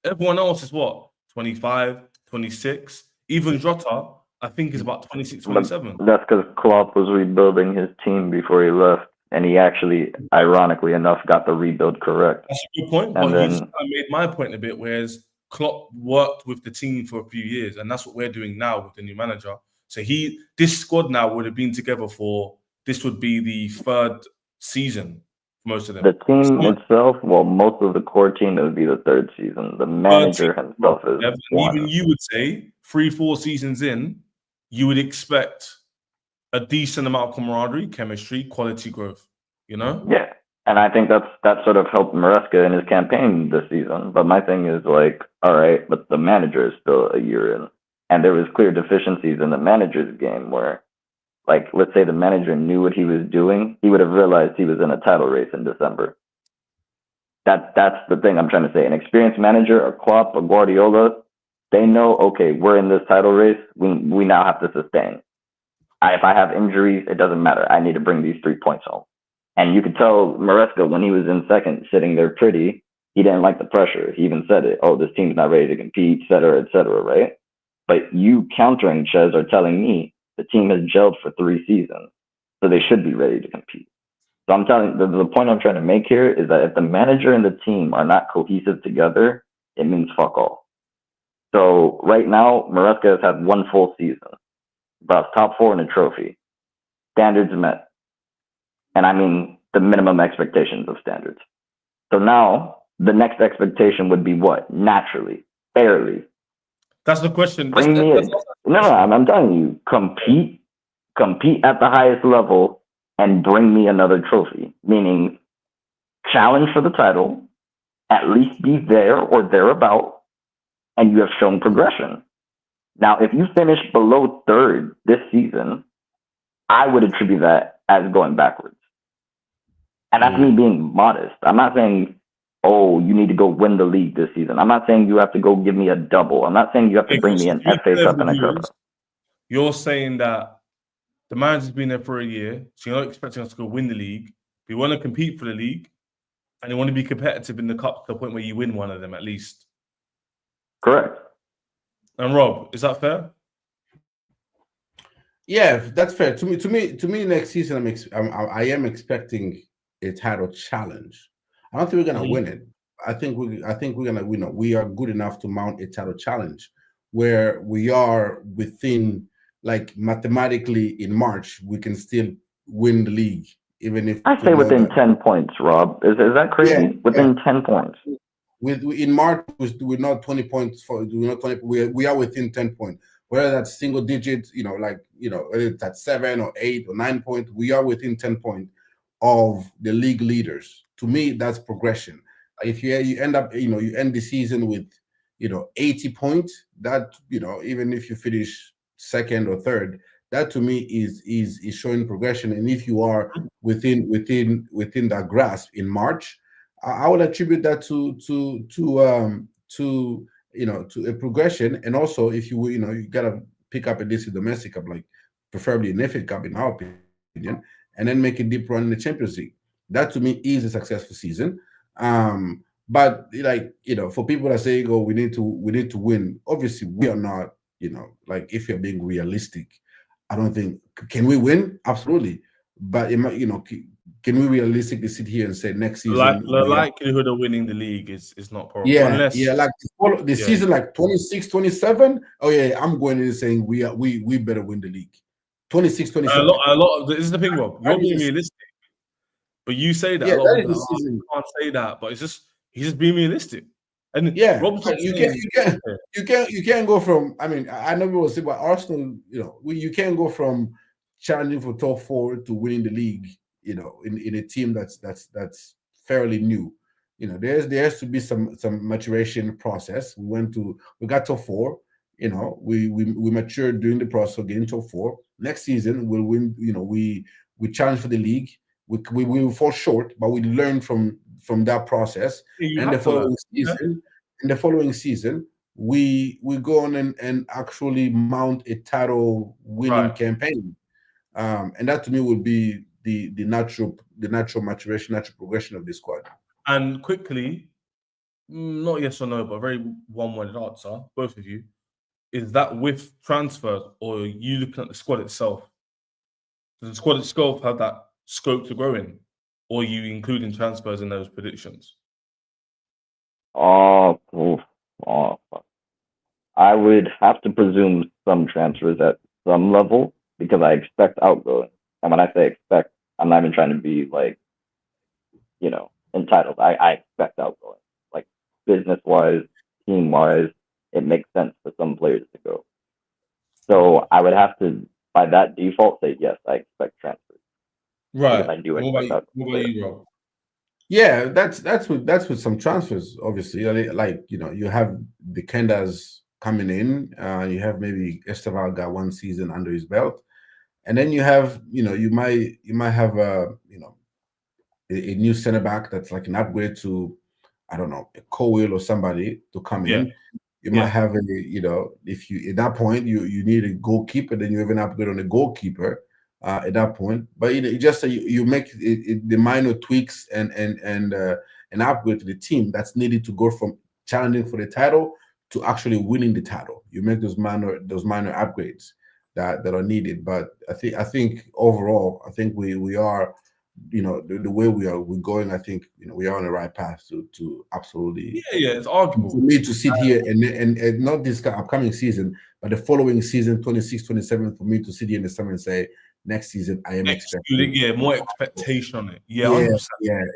Everyone else is what? 25, 26. Even Jota, I think, is about 26, 27. That's because Klopp was rebuilding his team before he left. And he actually, ironically enough, got the rebuild correct. That's a good point. But I made my point a bit, whereas Klopp worked with the team for a few years, and that's what we're doing now with the new manager. So this squad now would have been together this would be the 3rd season for most of them. The team itself, most of the core team, it would be the 3rd season. The manager himself is one. Even you would say 3-4 seasons in, you would expect a decent amount of camaraderie, chemistry, quality growth, Yeah. And I think that sort of helped Maresca in his campaign this season. But my thing is like, all right, but the manager is still a year in. And there was clear deficiencies in the manager's game where, like, let's say the manager knew what he was doing, he would have realized he was in a title race in December. That's the thing I'm trying to say. An experienced manager, a Klopp, a Guardiola, they know, okay, we're in this title race. We now have to sustain. If I have injuries, it doesn't matter. I need to bring these 3 points home. And you could tell Maresca when he was in second, sitting there pretty, he didn't like the pressure. He even said it. Oh, this team's not ready to compete, et cetera, right? But you countering Ches are telling me the team has gelled for 3 seasons, so they should be ready to compete. So I'm telling you, the point I'm trying to make here is that if the manager and the team are not cohesive together, it means fuck all. So right now, Maresca has had 1 full season, brought top 4 in a trophy, standards met. And I mean the minimum expectations of standards. So now the next expectation would be what? Naturally, fairly. That's the question. Bring me in. No, I'm telling you, compete at the highest level and bring me another trophy. Meaning challenge for the title, at least be there or thereabout, and you have shown progression. Now, if you finish below 3rd this season, I would attribute that as going backwards. And that's me being modest. I'm not saying, oh, you need to go win the league this season. I'm not saying you have to go give me a double. I'm not saying you have to bring me an FA Cup and a cup. You're saying that the manager's been there for a year, so you're not expecting us to go win the league. We want to compete for the league, and you want to be competitive in the cup to the point where you win one of them at least. Correct. And Rob, is that fair? Yeah, that's fair. To me, next season, I am expecting a title challenge. I don't think we're gonna win it. I think we're gonna win. We are good enough to mount a title challenge where we are within, like, mathematically in March, we can still win the league, even if I say within 10 points, Rob. Is that crazy? Yeah, within 10 points. In March, we're not 20 points for. We're not 20. We are within 10 points. Whether that's single digits, whether it's at 7 or 8 or 9 points, we are within 10 points of the league leaders. To me, that's progression. If you end up, you end the season with, 80 points, that, even if you finish second or third, that to me is showing progression. And if you are within that grasp in March, I would attribute that to a progression. And also, if you gotta pick up a DC domestic cup, like preferably an FA Cup in our opinion, and then make a deep run in the Champions League. That to me is a successful season. But for people that say, "Oh, we need to win," obviously we are not. Like, if you're being realistic, I don't think, can we win? Absolutely, but can we realistically sit here and say next season the likelihood of winning the league is not probable. Yeah, unless like the season, like 26, 27. Oh yeah, I'm going in saying we better win the league. 26, 27. a lot of this is the thing, Rob. You're being realistic, but you say that Yeah, a lot of that people is the season. can't say that, but he's just being realistic. And Yeah, Rob's like, you can't go from. I mean, I know people say about Arsenal. You can't go from challenging for top 4 to winning the league. In a team that's fairly new. There has to be some maturation process. We got top 4. We matured during the process of getting top 4. Next season we'll win. We challenge for the league. We will fall short, but we learn from that process. And the following season, we go on and actually mount a title winning campaign. And that to me would be the natural maturation, natural progression of the squad. And quickly, not yes or no, but very one-worded answer, both of you. Is that with transfers, or are you looking at the squad itself? Does the squad itself have that scope to grow in, or are you including transfers in those predictions? I would have to presume some transfers at some level because I expect outgoing. And when I say expect, I'm not even trying to be entitled. I expect outgoing. Like, business-wise, team-wise, it makes sense for some players to go. So I would have to, by that default, say yes, I expect transfers. Right. Because I do expect what about you, Rob? Yeah, that's with some transfers, obviously. You have the Kendas coming in. You have maybe Esteval got 1 season under his belt, and then you have you might have a new center back that's like an upgrade to, I don't know, a Cowell or somebody to come in. You might have if you at that point you need a goalkeeper, then you have an upgrade on a goalkeeper at that point. But you make the minor tweaks and an upgrade to the team that's needed to go from challenging for the title to actually winning the title. You make those minor upgrades that are needed. But I think overall, I think we are, the way we're going, I think we are on the right path to absolutely. Yeah, it's arguable for me to sit here and not this upcoming season, but the following season, 26, 27, for me to sit here in the summer and say next season I am expecting more expectation on it. Yeah, 100%.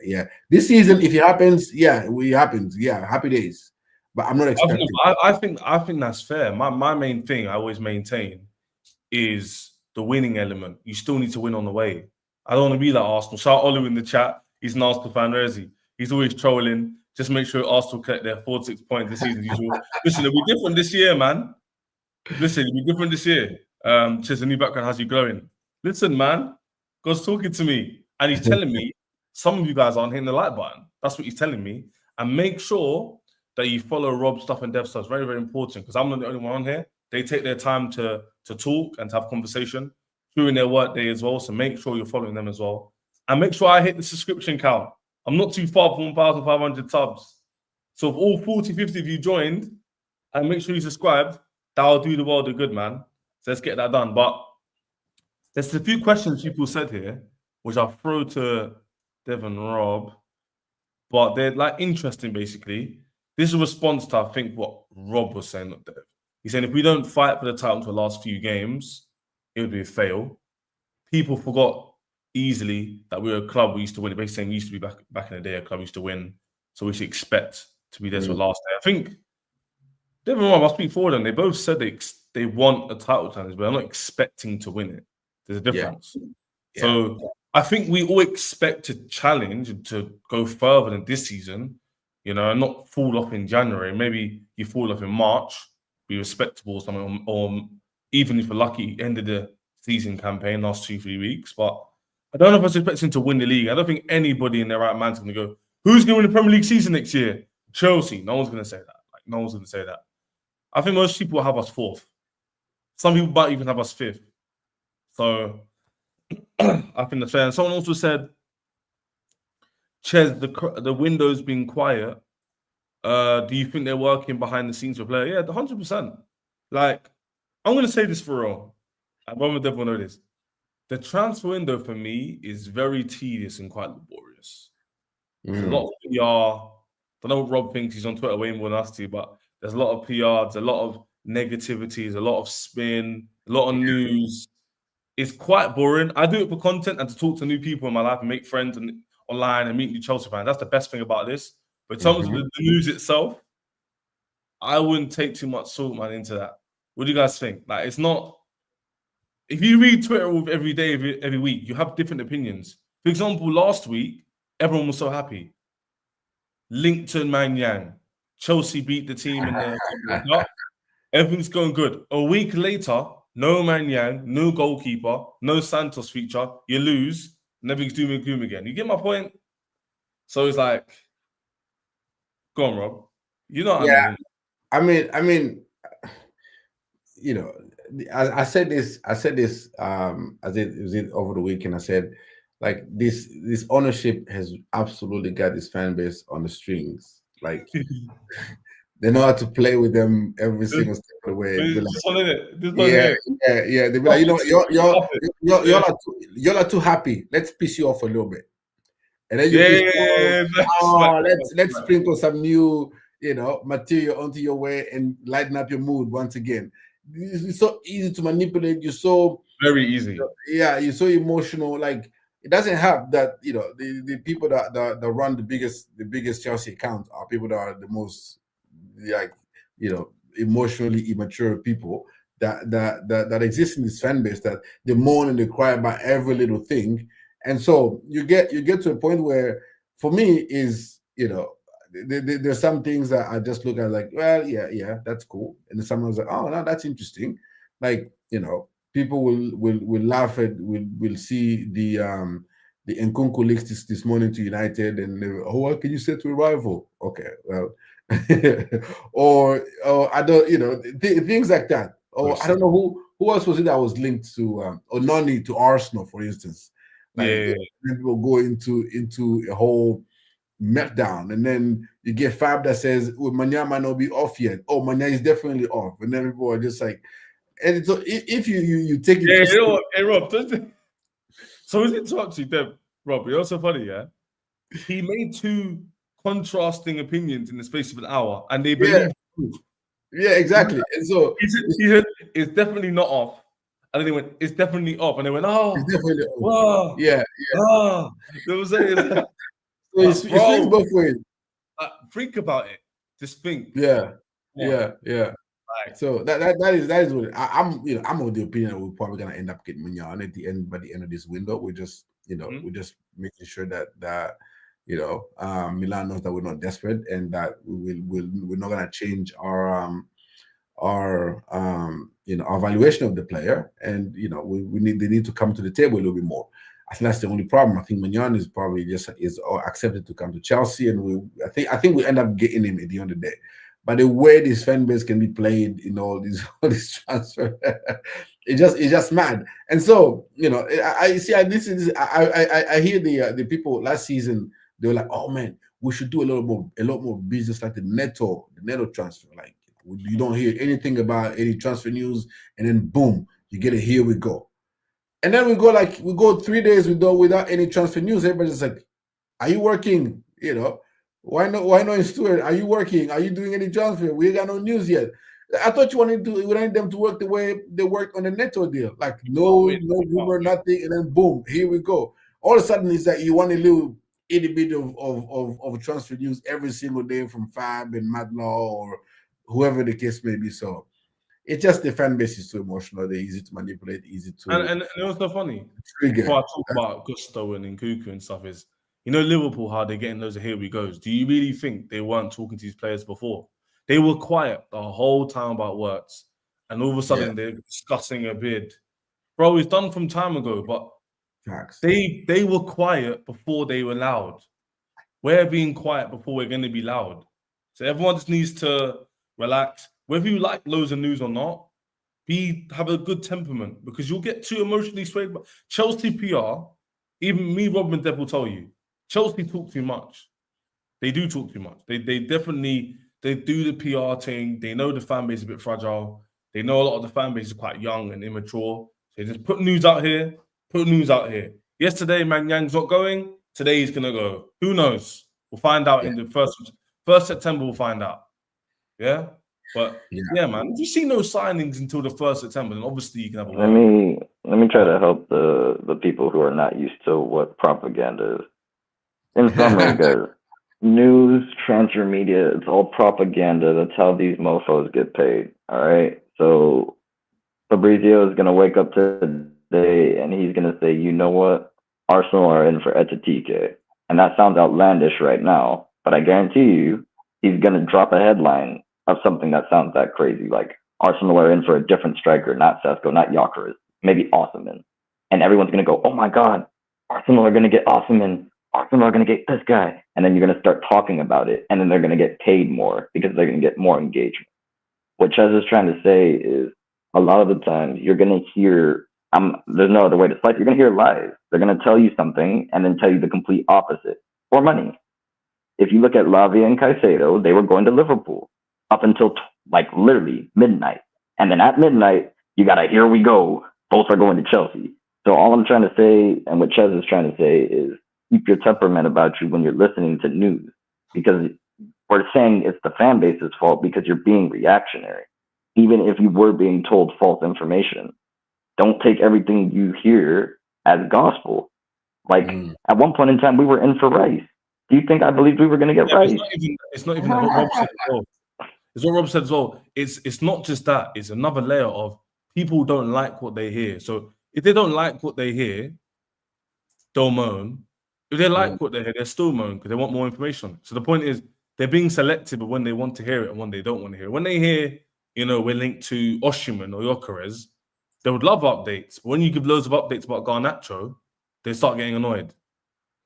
Yeah. This season, if it happens, it happens. Yeah, happy days. But I'm not expecting. I think that's fair. My main thing I always maintain is the winning element. You still need to win on the way. I don't want to be like Arsenal. Shout Olu in the chat. He's an Arsenal fan, where is he? He's always trolling. Just make sure Arsenal collect their 46 points this season. Listen, it'll be different this year, man. Listen, it'll be different this year. Just a new background has you glowing. Listen, man. God's talking to me. And he's telling me some of you guys aren't hitting the like button. That's what he's telling me. And make sure that you follow Rob's stuff and Dev's stuff. It's very, very important, because I'm not the only one on here. They take their time to talk and to have conversation. during their workday as well. So make sure you're following them as well. And make sure I hit the subscription count. I'm not too far from 1,500 subs. So if all 40, 50 of you joined, and make sure you subscribed, that'll do the world a good, man. So let's get that done. But there's a few questions people said here, which I'll throw to Devon Rob. But they're like interesting, basically. This is a response to, I think, what Rob was saying up there. He's saying if we don't fight for the title for the last few games, it would be a fail. People forgot easily that we were a club we used to win. Basically saying we used to be back in the day, a club used to win. So we should expect to be there for the last day. I think Devon Rob, I'll speak for them. They both said they want a title challenge, but they're not expecting to win it. There's a difference. Yeah. So I think we all expect to challenge and to go further than this season, you know, and not fall off in January. Maybe you fall off in March, be respectable or something, or even if you're lucky, end of the season campaign, last 2-3 weeks. But I don't know if I was expecting to win the league. I don't think anybody in their right mind's going to go, who's going to win the Premier League season next year? Chelsea. No one's going to say that. Like, no one's going to say that. I think most people will have us 4th. Some people might even have us 5th. So I think that's fair. And someone also said, Ches, the window's been quiet. Do you think they're working behind the scenes for player? Yeah, 100%. Like, I'm going to say this for real. And Rob will know this. The transfer window for me is very tedious and quite laborious. There's a lot of PR. I don't know what Rob thinks. He's on Twitter way more than us too, but there's a lot of PR. There's a lot of negativity. There's a lot of spin. A lot of news. It's quite boring. I do it for content and to talk to new people in my life and make friends and online and meet new Chelsea fans. That's the best thing about this. But in terms of the news itself, I wouldn't take too much salt, man, into that. What do you guys think? Like, it's not. If you read Twitter every day, every week, you have different opinions. For example, last week, everyone was so happy. Linkton Man Yang. Chelsea beat the team in the cup. Everything's going good. A week later, no Man Yang, no goalkeeper, no Santos feature. You lose, and everything's doom and gloom again. You get my point? So it's like, go on, Rob. You know what I mean, you know, I said this. I said it was over the weekend. I said, like, this ownership has absolutely got this fan base on the strings. Like, they know how to play with them every single step of the way. Yeah. They be like, you know, y'all are too happy. Let's piss you off a little bit, and then let's sprinkle some new, you know, material onto your way and lighten up your mood once again. It's so easy to manipulate. You're so very easy. You're so emotional. Like, it doesn't help that, you know, the people that run the biggest Chelsea accounts are people that are the most, like, you know, emotionally immature people that exist in this fan base, that they moan and they cry about every little thing. And so you get to a point where, for me, is, you know, there's some things that I just look at like, well, yeah, that's cool. And then someone's like, oh, no, that's interesting. Like, you know, people will laugh at, will see the Nkunku leaks this morning to United, and oh, what can you say to a rival? Okay, well, or I don't, you know, things like that. Or I don't know who else was it that was linked to, or Noni to Arsenal, for instance. Like, people go into a whole meltdown, and then you get Fab that says, well, Manya might not be off yet. Oh, Manya is definitely off, and then people are just like, and so if you take it, you know what, hey Rob, so is it talk to you, Deb? Rob, you're so funny, yeah. He made 2 contrasting opinions in the space of an hour, and they believe. Yeah, exactly. And so he said it's definitely not off, and then they went, it's definitely off, and they went, oh, it's definitely off. Wow, yeah. They were saying. So it swings both ways. Think about it. Just think. Yeah. Right. So that is what I'm. You know, I'm of the opinion that we're probably gonna end up getting Mignon by the end of this window. We're just, you know, we're just making sure that you know, Milan knows that we're not desperate, and that we're not gonna change our you know, our valuation of the player, and, you know, they need to come to the table a little bit more. I think that's the only problem. I think Mignon is probably just accepted to come to Chelsea, and I think we end up getting him at the end of the day. but the way this fan base can be played in all these transfer, it's just mad. And so I see. I hear the people last season. They were like, oh man, we should do a lot more business like the Neto transfer. Like you don't hear anything about any transfer news, and then boom, you get it. Here we go, and then we go 3 days without any transfer news. Everybody's like, are you working? Why not? Why not in Stewart? Are you working? Are you doing any transfer? We ain't got no news yet. I thought you wanted them to work the way they worked on the Neto deal, like no rumor, nothing, and then boom, here we go. All of a sudden, it's that you want a little itty bit of transfer news every single day from Fab and Madlaw or whoever the case may be. So it's just the fan base is too emotional. They're easy to manipulate, easy to and it was so funny. trigger. Before I talk about Gusto and Nkunku and stuff, is Liverpool, how they're getting those here we goes. Do you really think they weren't talking to these players before? They were quiet the whole time about Wirtz, and all of a sudden they're discussing a bid. Bro, it's done from time ago, but Facts. they were quiet before they were loud. We're being quiet before we're going to be loud. So everyone just needs to relax. Whether you like loads of news or not, have a good temperament, because you'll get too emotionally swayed. Chelsea PR, even me, Rob and Deb will tell you, Chelsea talk too much. They do talk too much. They definitely do the PR thing. They know the fan base is a bit fragile. They know a lot of the fan base is quite young and immature. They just put news out here. Yesterday, Mangyang's not going. Today he's gonna go. Who knows? We'll find out in the first September. We'll find out. Yeah. But man, if you see no signings until the 1st September, then obviously you can have a word. Let me try to help the people who are not used to what propaganda is. In summary, guys, news, transfer media, it's all propaganda. That's how these mofos get paid. All right. So Fabrizio is gonna wake up today and he's gonna say, you know what? Arsenal are in for Etatike. And that sounds outlandish right now, but I guarantee you he's gonna drop a headline of something that sounds that crazy, like Arsenal are in for a different striker, not Sesko, not Gyökeres, maybe Osimhen. And everyone's going to go, oh my God, Arsenal are going to get Osimhen. Arsenal are going to get this guy. And then you're going to start talking about it. And then they're going to get paid more because they're going to get more engagement. What Ches is trying to say is a lot of the times you're going to hear, there's no other way to slice. You're going to hear lies. They're going to tell you something and then tell you the complete opposite for money. If you look at Lavia and Caicedo, they were going to Liverpool up until literally midnight. And then at midnight, you got a here we go. Both are going to Chelsea. So all I'm trying to say, and what Ches is trying to say, is keep your temperament about you when you're listening to news. Because we're saying it's the fan base's fault because you're being reactionary. Even if you were being told false information, don't take everything you hear as gospel. At one point in time, we were in for Rice. Do you think I believed we were going to get Rice? It's not even what Rob said as well. It's what Rob said as well. It's not just that. It's another layer of people don't like what they hear. So if they don't like what they hear, they'll moan. If they like what they hear, they'll still moan because they want more information. So the point is they're being selective of when they want to hear it and when they don't want to hear it. When they hear, we're linked to Osimhen or Gyökeres, they would love updates. But when you give loads of updates about Garnacho, they start getting annoyed.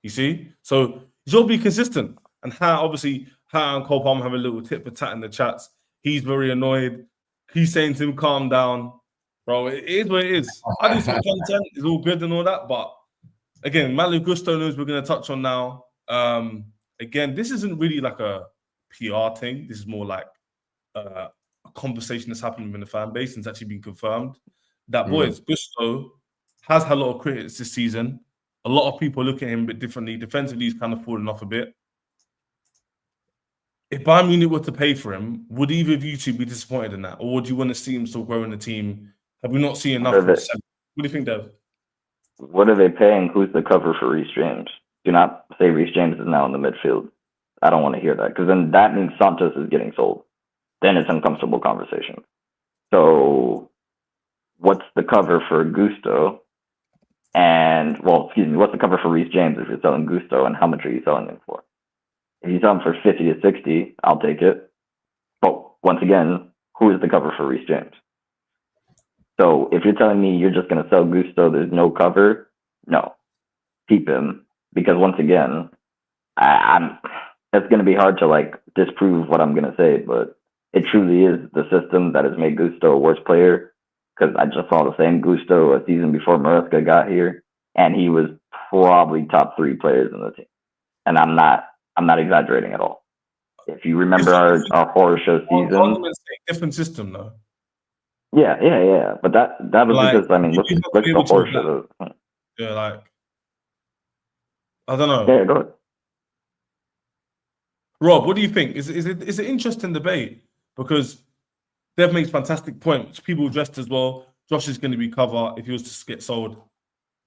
You see? So you'll be consistent. And obviously, and Cole Palmer have a little tit for tat in the chats. He's very annoyed. He's saying to him, calm down. Bro, it is what it is. I do some content. It's all good and all that. But again, Malo Gusto knows we're going to touch on now. Again, this isn't really like a PR thing. This is more like a conversation that's happening within the fan base and it's actually been confirmed. That boys, Gusto has had a lot of critics this season. A lot of people look at him a bit differently. Defensively, he's kind of fallen off a bit. If Bayern Munich were to pay for him, would either of you two be disappointed in that? Or would you want to see him still grow in the team? Have we not seen enough? What do you think, Dev? What are they paying? Who's the cover for Reece James? Do not say Reece James is now in the midfield. I don't want to hear that because then that means Santos is getting sold. Then it's uncomfortable conversation. So what's the cover for Gusto? What's the cover for Reece James if you're selling Gusto, and how much are you selling him for? If you sell him for 50 to 60, I'll take it. But once again, who is the cover for Reece James? So if you're telling me you're just going to sell Gusto, there's no cover, no. Keep him. Because once again, it's going to be hard to disprove what I'm going to say, but it truly is the system that has made Gusto a worse player. Because I just saw the same Gusto a season before Maresca got here, and he was probably top 3 players in the team. And I'm not exaggerating at all. If you remember our horror show season, different system though. Yeah. But that was like, because, I mean, look at the horror show. Yeah, like, I don't know. Yeah, go ahead. Rob, what do you think? It's an interesting debate because Dev makes fantastic points. People dressed as well. Josh is going to be cover if he was to get sold.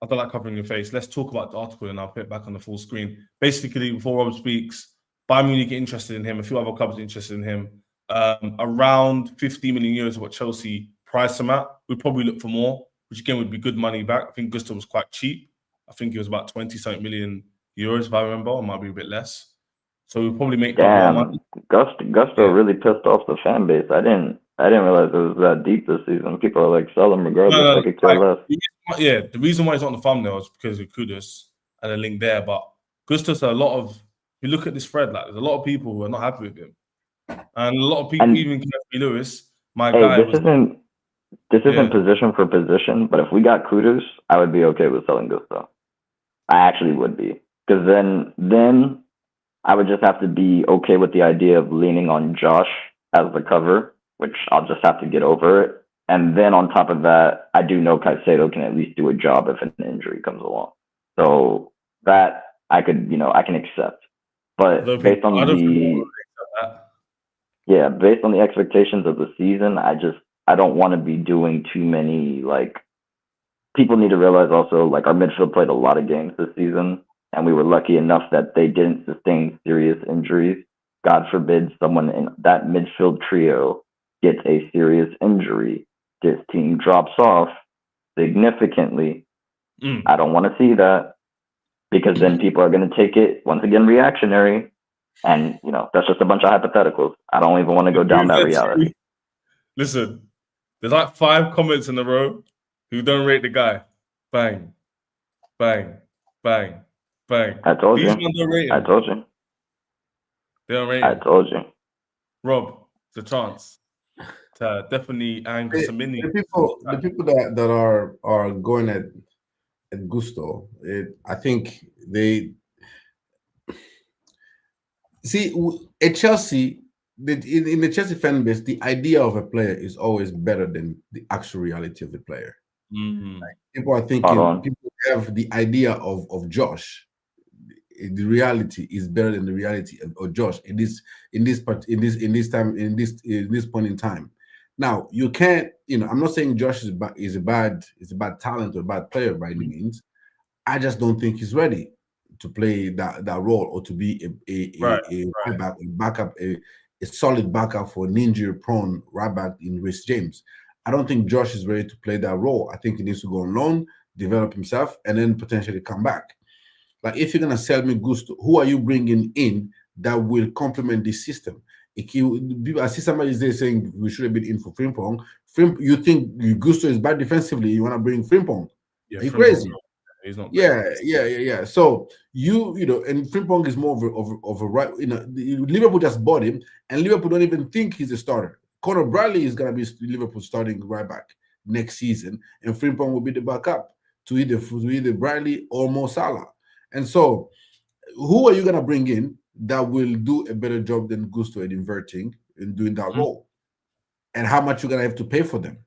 I don't like covering your face. Let's talk about the article and I'll put it back on the full screen. Basically, before Rob speaks, Bayern Munich get interested in him. A few other clubs are interested in him. Around 50 million euros is what Chelsea priced him at. We'd probably look for more, which again would be good money back. I think Gusto was quite cheap. I think it was about 20-something million euros, if I remember. It might be a bit less. So we'll probably make more money. Gusto really pissed off the fan base. I didn't realize it was that deep this season. People are like, sell him regardless. I could care less. Yeah, the reason why he's on the thumbnail is because of Kudus and a link there. But Gusto's a lot of. If you look at this thread, like there's a lot of people who are not happy with him, and a lot of people, even Kevin Lewis, this isn't position for position. But if we got Kudus, I would be okay with selling Gusto. I actually would be, because then I would just have to be okay with the idea of leaning on Josh as the cover, which I'll just have to get over it. And then on top of that, I do know Caicedo can at least do a job if an injury comes along. So that I can accept. But based on the expectations of the season, I don't want to be doing too many, like, people need to realize also, like, our midfield played a lot of games this season. And we were lucky enough that they didn't sustain serious injuries. God forbid someone in that midfield trio gets a serious injury. This team drops off significantly. I don't want to see that, because then people are going to take it, once again, reactionary. And, that's just a bunch of hypotheticals. I don't even want to go down that reality. Listen, there's like 5 comments in a row who don't rate the guy. Bang, bang, bang. Bang. I told you. I told you. They don't rate I told you. Rob, it's a chance to definitely angle some mini. The people that are going at Gusto, I think they see at Chelsea. In the Chelsea fan base, the idea of a player is always better than the actual reality of the player. Like, people are thinking, people have the idea of Josh. The reality is better than the reality of Josh in this point in time. Now, you can't, I'm not saying Josh is a bad talent or a bad player by any means. I just don't think he's ready to play that role, or to be a backup, a solid backup for an injury-prone right back in Reece James. I don't think Josh is ready to play that role. I think he needs to go on loan, develop himself, and then potentially come back. Like, if you're gonna sell me Gusto, who are you bringing in that will complement this system? I see somebody there saying we should have been in for Frimpong. You think Gusto is bad defensively? You want to bring Frimpong? Yeah, are you crazy? He's not. Yeah. So and Frimpong is more of a right. Liverpool just bought him, and Liverpool don't even think he's a starter. Conor Bradley is gonna be Liverpool starting right back next season, and Frimpong will be the backup to either Bradley or Mo Salah. And so, who are you going to bring in that will do a better job than Gusto at inverting and doing that role? And how much you're going to have to pay for them?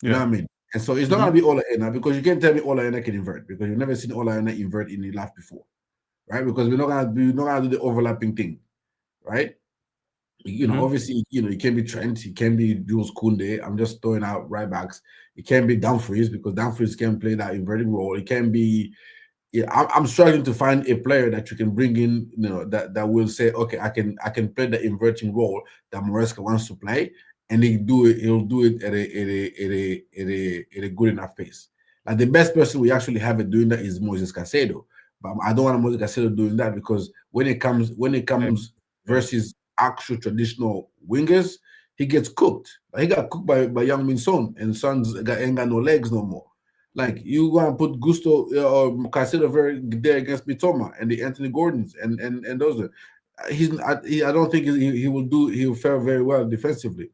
You know what I mean? And so, it's not going to be Ola Aina, because you can't tell me Ola Aina can invert, because you've never seen Ola Aina invert in your life before, right? Because we're not going to do the overlapping thing, right? Obviously, it can be Trent, it can be Jules Koundé. I'm just throwing out right backs. It can be Dumfries, because Dumfries can play that inverting role. It can be. I'm struggling to find a player that you can bring in, that will say, okay, I can play the inverting role that Maresca wants to play, and he'll do it at a good enough pace. Like, the best person we actually have at doing that is Moses Caicedo, but I don't want Moses Caicedo doing that, because when it comes versus actual traditional wingers, he gets cooked. Like, he got cooked by Young Min Son, and Son's ain't got no legs no more. Like, you gonna put Gusto or Caicedo there against Mitoma and the Anthony Gordons and those. I don't think he'll fare very well defensively,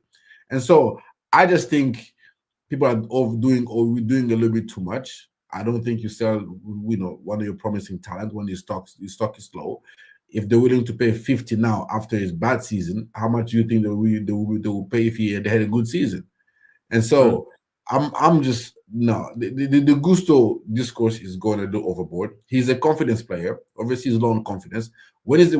and so I just think people are doing a little bit too much. I don't think you sell one of your promising talent when his stock is low. If they're willing to pay 50 now after his bad season, how much do you think they will pay if he had a good season? And so I'm just no the Gusto discourse is going to do overboard. He's a confidence player. Obviously, he's low on confidence. When his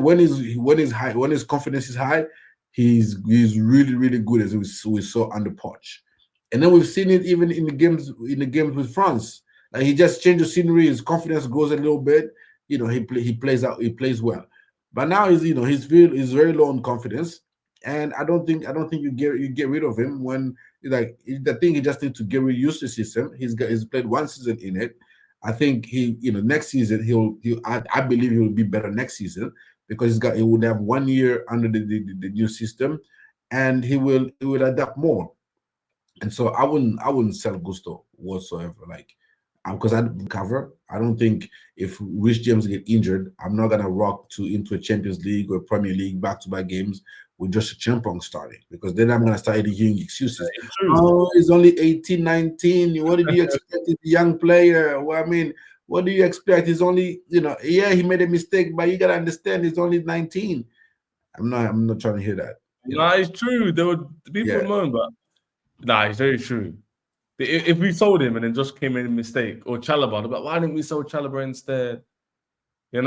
confidence is high, he's really good, as we saw under Poch. And then we've seen it even in the games with France. Like he just changed the scenery, his confidence grows a little bit. He plays well. But now he's very low on confidence, and I don't think you get rid of him when the thing he just needs to get used to the system. He's played one season in it. I think next season I believe he will be better next season because he would have 1 year under the new system, and he will adapt more. And so I wouldn't sell Gusto whatsoever. Because I cover. I don't think if Rich James get injured, I'm not gonna rock into a Champions League or Premier League back-to-back games with just a Champong starting, because then I'm gonna start hearing excuses. Oh, he's only 18, 19. What did you expect? He's a young player. Well, I mean, what do you expect? He's only, he made a mistake, but you gotta understand he's only 19. I'm not trying to hear that. No, it's true. People moan, but it's very true. If we sold him and then just came in a mistake, or Chalobah, but why didn't we sell Chalobah instead? It's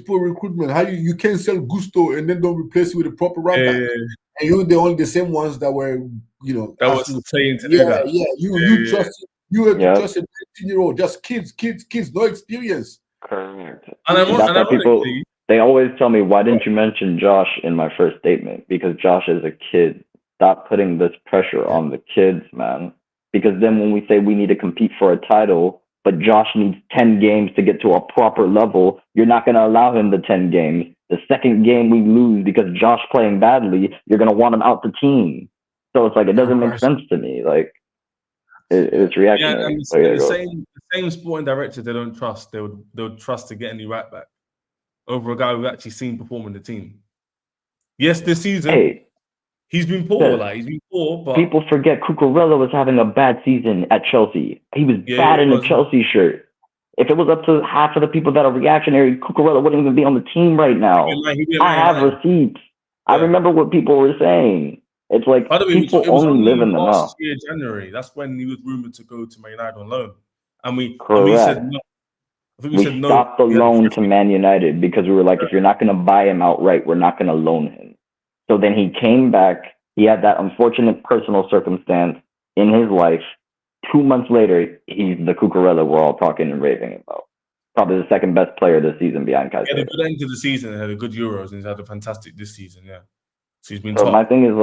poor recruitment. How you can't sell Gusto and then don't replace it with a proper right back. And you're the same ones that were that was saying to do that. You trusted 19-year-old, just kids, no experience. Correct. And people, they always tell me, why didn't you mention Josh in my first statement? Because Josh is a kid. Stop putting this pressure on the kids, man. Because then when we say we need to compete for a title, but Josh needs 10 games to get to a proper level, you're not going to allow him the 10 games. The second game we lose because Josh playing badly, you're going to want him out the team. So it's it doesn't make sense to me. It's reactionary. The same sporting director they don't trust, they would trust to get any right back over a guy we've actually seen perform in the team. Yes, this season, he's been poor. But people forget Cucurella was having a bad season at Chelsea. He was bad in a Chelsea shirt. If it was up to half of the people that are reactionary, Cucurella wouldn't even be on the team right now. I have receipts. I remember what people were saying. It's people only live in the know. Last year, January, that's when he was rumored to go to Man United on loan, and we said no. We stopped the loan to Man United because we were like, if you're not going to buy him outright, we're not going to loan him. So then he came back. He had that unfortunate personal circumstance in his life. 2 months later, he's the Cucurella we're all talking and raving about. Probably the second best player this season behind Kaiser. He had a good end to the season and had a good Euros, and he's had a fantastic this season, So he's been top. My thing is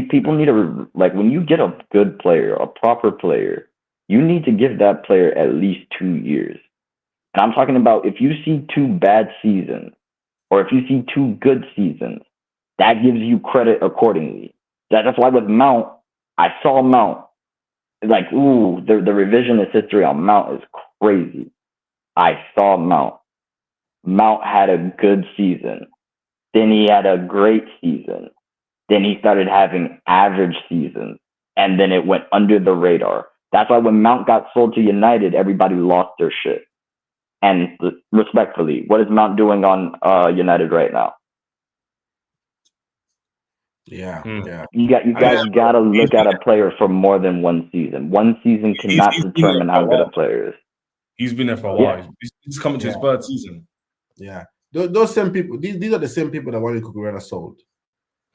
people need to, when you get a good player, a proper player, you need to give that player at least 2 years. And I'm talking about if you see 2 bad seasons or if you see 2 good seasons, that gives you credit accordingly. That's why with Mount, I saw Mount. The revisionist history on Mount is crazy. I saw Mount. Mount had a good season. Then he had a great season. Then he started having average seasons. And then it went under the radar. That's why when Mount got sold to United, everybody lost their shit. And respectfully, what is Mount doing on United right now? Yeah. You guys gotta look at a player for more than 1 season. 1 season cannot determine how good a player is. He's been there for a while. He's coming to his 3rd season. Yeah. Those same people, these are the same people that wanted Cucurella sold.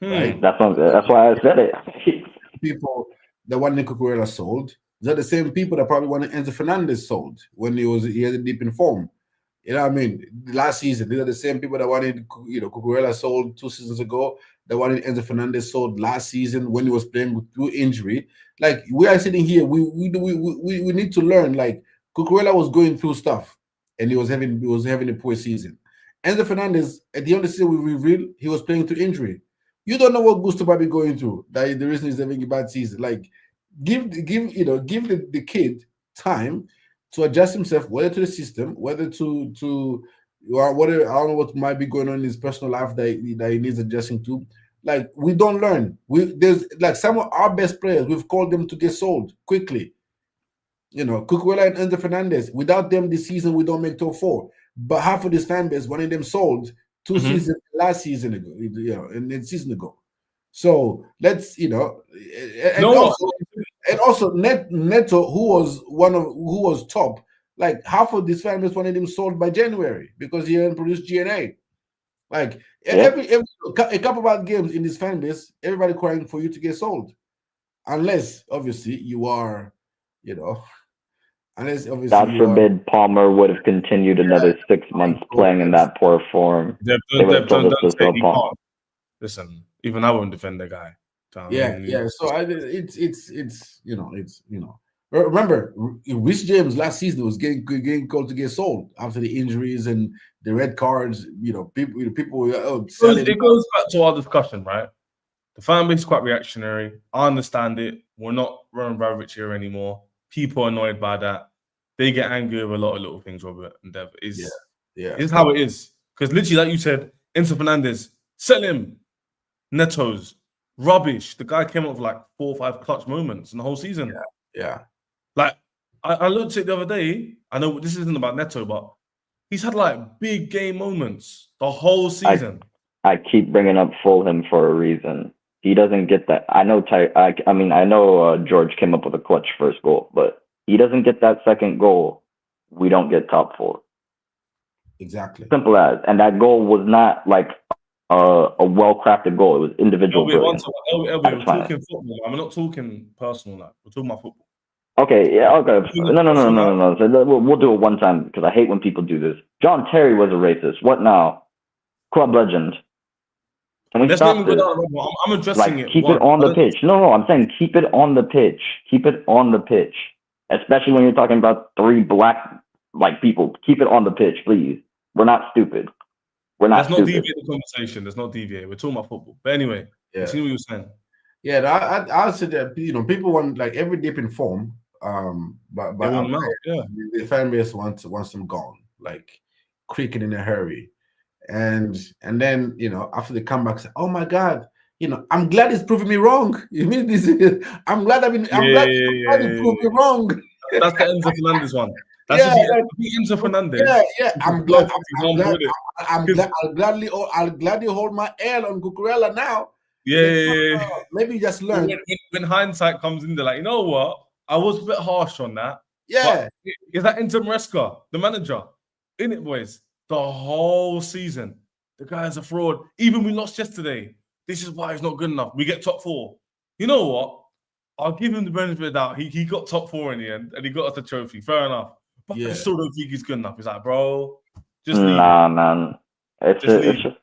Right? That's why I said it. People that wanted Cucurella sold, they're the same people that probably wanted Enzo Fernandez sold when he had a deep in form. You know what I mean? Last season, these are the same people that wanted Cucurella sold 2 seasons ago. That wanted Enzo Fernandez sold last season when he was playing through injury. We are sitting here, we need to learn. Cucurella was going through stuff, and he was having a poor season. Enzo Fernandez, at the end of the season, we revealed he was playing through injury. You don't know what Gusto probably going through. That the reason he's having a bad season. Give the kid time to adjust himself, whether to the system, whether to whatever. I don't know what might be going on in his personal life that he needs adjusting to. Like, we don't learn. There's like some of our best players, we've called them to get sold quickly. You know, Cucurella and Enzo Fernandez. Without them this season, we don't make top 4. But half of this fan base wanted them sold 2 seasons last season ago, and then season ago. So let's, and also Neto, who was top, like half of this fan base wanted him sold by January because he hadn't produced GNA. Like every a couple of bad games in this fan base, everybody crying for you to get sold, unless obviously you are, unless obviously God forbid Palmer would have continued another 6 months playing in that poor form. They would have told us to sell Palmer. Listen, even I won't defend the guy. Yeah. So Remember, Rich James last season was getting called to get sold after the injuries and the red cards. People were selling. It goes back to our discussion, right? The fan base is quite reactionary. I understand it. We're not Roman Abramovich here anymore. People are annoyed by that. They get angry over a lot of little things, Robert and Dev. It's how it is. Because literally, like you said, Enzo Fernandez, sell him. Neto's rubbish. The guy came up with like 4 or 5 clutch moments in the whole season. Yeah. Like, I looked at it the other day. I know this isn't about Neto, but he's had like big game moments the whole season. I keep bringing up Fulham for a reason. He doesn't get that. I know. I know George came up with a clutch first goal, but he doesn't get that second goal. We don't get top 4. Exactly. Simple as. And that goal was not like a well-crafted goal. It was individual brilliance. We're talking football. I'm not talking personal now. We're talking about football. Okay, yeah, okay. No. So we'll do it one time because I hate when people do this. John Terry was a racist. What now? Club legend. Can we stop this? I'm addressing it. Keep it on the pitch. No, I'm saying keep it on the pitch. Keep it on the pitch. Especially when you're talking about 3 black people. Keep it on the pitch, please. We're not stupid. Let's not deviate the conversation. Let's not deviate. We're talking about football. But anyway, see what you were saying. Yeah, I would say that people want like every dip in form. But the fan base wants them gone, like creaking in a hurry. And then after the comeback, say, oh my God, I'm glad it's proving me wrong. You mean this? I'm glad he proved me wrong. That's the Enzo Fernandez one. That's Enzo Fernandez. Yeah. I'll gladly hold my L on Cucurella now. Yeah. Maybe just learn. When hindsight comes in, they're like, you know what? I was a bit harsh on that. Yeah. But is that Inter Maresca, the manager? In it, boys. The whole season. The guy's a fraud. Even we lost yesterday. This is why he's not good enough. We get top 4. You know what? I'll give him the benefit of the doubt. He got top 4 in the end, and he got us the trophy. Fair enough. But I still don't think he's good enough. He's like, bro, just leave. Nah, man. It's just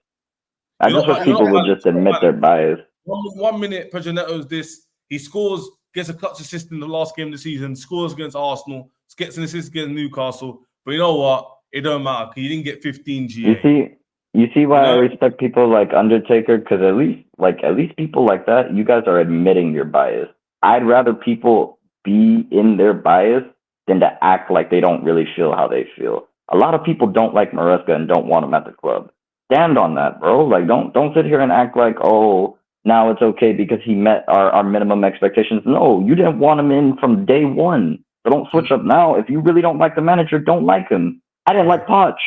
I just wish people would just admit their bias. 1 minute, Pedro Neto's this. He scores, gets a clutch assist in the last game of the season, scores against Arsenal, gets an assist against Newcastle. But you know what? It don't matter because he didn't get 15 GA. You see why I respect people like Undertaker? Because at least people like that, you guys are admitting your bias. I'd rather people be in their bias than to act like they don't really feel how they feel. A lot of people don't like Maresca and don't want him at the club. Stand on that, bro. Like, don't sit here and act like, oh, now it's okay because he met our minimum expectations. No, you didn't want him in from day one. So don't switch up now. If you really don't like the manager, don't like him. I didn't like Poch.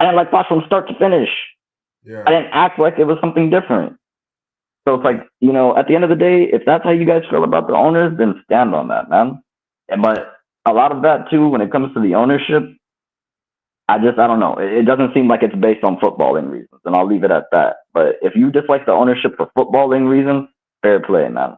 I didn't like Poch from start to finish. Yeah. I didn't act like it was something different. So it's like, at the end of the day, if that's how you guys feel about the owners, then stand on that, man. But a lot of that, too, when it comes to the ownership, I don't know. It doesn't seem like it's based on footballing reasons, and I'll leave it at that. But if you dislike the ownership for footballing reasons, fair play, man.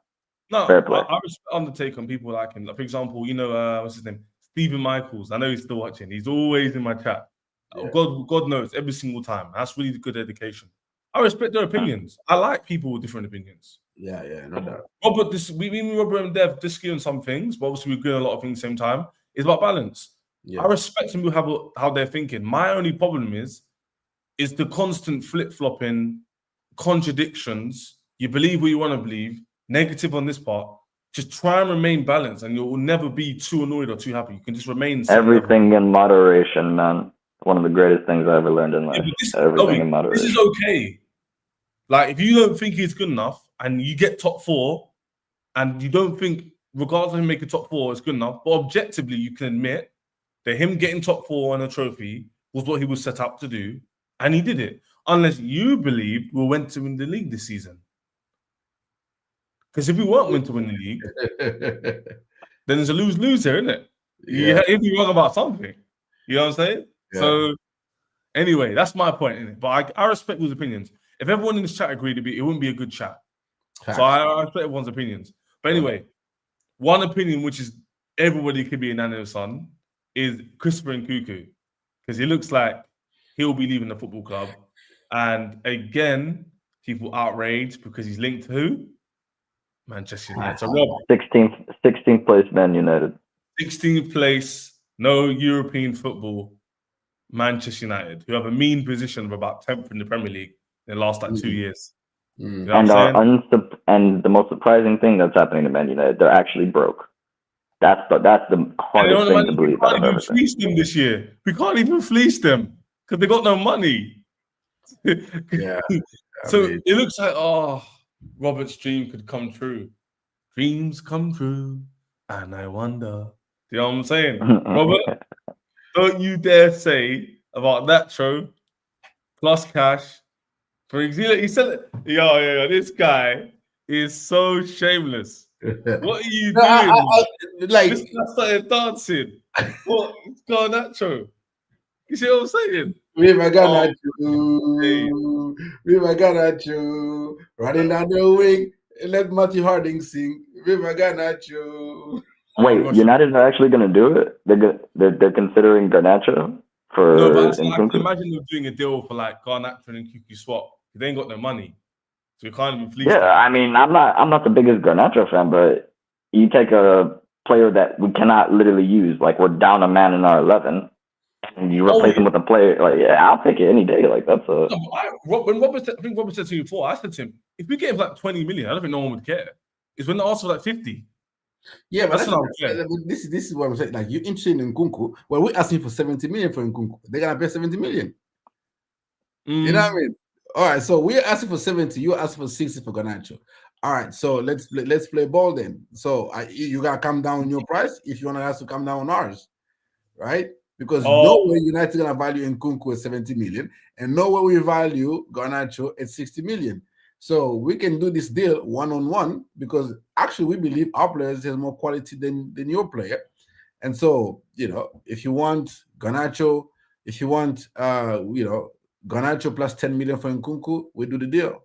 No, fair play. I respect Undertaker on people like him. Like, for example, what's his name? Stephen Michaels. I know he's still watching. He's always in my chat. Yeah. God knows, every single time. That's really good dedication. I respect their opinions. I like people with different opinions. Yeah, no doubt. Robert and Dev disagree on some things, but obviously we agree on a lot of things at the same time. It's about balance. Yeah. I respect them who how they're thinking. My only problem is the constant flip-flopping, contradictions. You believe what you want to believe, negative on this part, just try and remain balanced, and you'll never be too annoyed or too happy. You can just remain everything in moderation, man. One of the greatest things I ever learned in life. Everything in moderation. This is okay. Like, if you don't think he's good enough and you get top 4 and you don't think, regardless of him making top 4, it's good enough, but objectively, you can admit that him getting top 4 on a trophy was what he was set up to do, and he did it. Unless you believe we went to win the league this season. Because if we weren't meant to win the league, then there's a lose-lose here, isn't it? Yeah. If you're wrong about something. You know what I'm saying? Yeah. So, anyway, that's my point, innit? But I respect those opinions. If everyone in this chat agreed, it wouldn't be a good chat. So I respect everyone's opinions. But anyway, one opinion which is everybody could be unanimous on is Christopher Nkunku. Because he looks like he'll be leaving the football club. And again, people outraged because he's linked to who? Manchester United. So Rob, 16th place Man United. 16th place, no European football, Manchester United, who have a mean position of about 10th in the Premier League in the last 2 years. You know and the most surprising thing that's happening to Man United, they're actually broke. That's the hardest thing to believe. We can't even fleece them this year. We can't even fleece them because they got no money. So it looks like, Robert's dream could come true. Dreams come true, and I wonder. You know what I'm saying? Robert, don't you dare say about that show plus cash. For example, he said, yo, this guy is so shameless. What are you doing? This guy started dancing. What's going on that show? You see what I'm saying? We my God at you. We my God at you. Running down the wing. Let Matthew Harding sing. We my God at you. Wait, United are actually going to do it? They're considering Garnacho for Nkunku? Imagine them doing a deal for like Garnacho and Nkunku swap. They ain't got no money, so you can't even fleece them. I mean, I'm not the biggest Garnacho fan, but you take a player that we cannot literally use, like we're down a man in our 11, and you replace him with a player. Like, I'll take it any day. Like that's a. When Robert said to me before, I said to him, if we get him like 20 million, I don't think no one would care. It's when they ask for like 50. Yeah, but this is what I'm saying. Like, you're interested in Nkunku. Well, we're asking for 70 million for Nkunku. They're gonna pay 70 million. You know what I mean? All right, so we're asking for 70. You're asking for 60 for Garnacho. All right, so let's play ball then. So you gotta come down on your price if you want us to come down on ours, right? Because no way United gonna value Nkunku at 70 million, and no way we value Garnacho at 60 million. So we can do this deal one-on-one because actually we believe our players have more quality than your player. And so, if you want Garnacho, if you want Garnacho plus 10 million for Nkunku, we do the deal.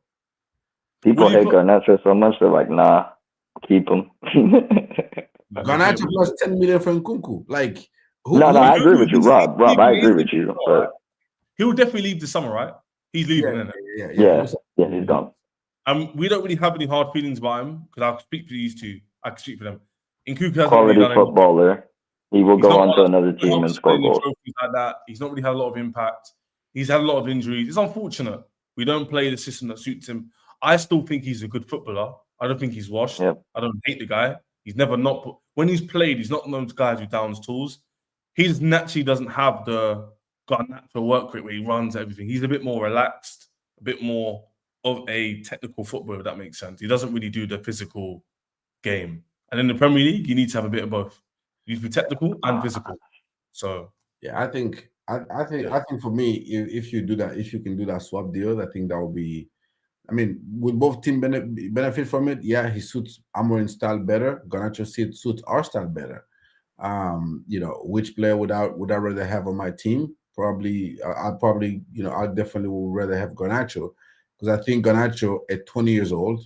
People hate Garnacho so much, they're like, nah, keep him. Garnacho plus 10 million for Nkunku. Like, I agree with you, Rob. I agree with you. But he'll definitely leave this summer, right? He's leaving, isn't it? Yeah, he's gone. We don't really have any hard feelings about him because I'll speak for these two. I can speak for them. Nkunku has quality footballer. He will go on to another team and score goals. Like that. He's not really had a lot of impact. He's had a lot of injuries. It's unfortunate. We don't play the system that suits him. I still think he's a good footballer. I don't think he's washed. Yep. I don't hate the guy. He's never not when he's played. He's not one of those guys who downs tools. He just naturally doesn't have the natural work rate where he runs everything. He's a bit more relaxed, a bit more of a technical footballer, if that makes sense. He doesn't really do the physical game. And in the Premier League, you need to have a bit of both. You need to be technical and physical. So I think for me, if you can do that swap deal, I think that will be. I mean, will both team benefit from it? Yeah, he suits Amorim's style better. Garnacho suits our style better. Which player would I rather have on my team? Probably, I definitely would rather have Garnacho because I think Garnacho at 20 years old,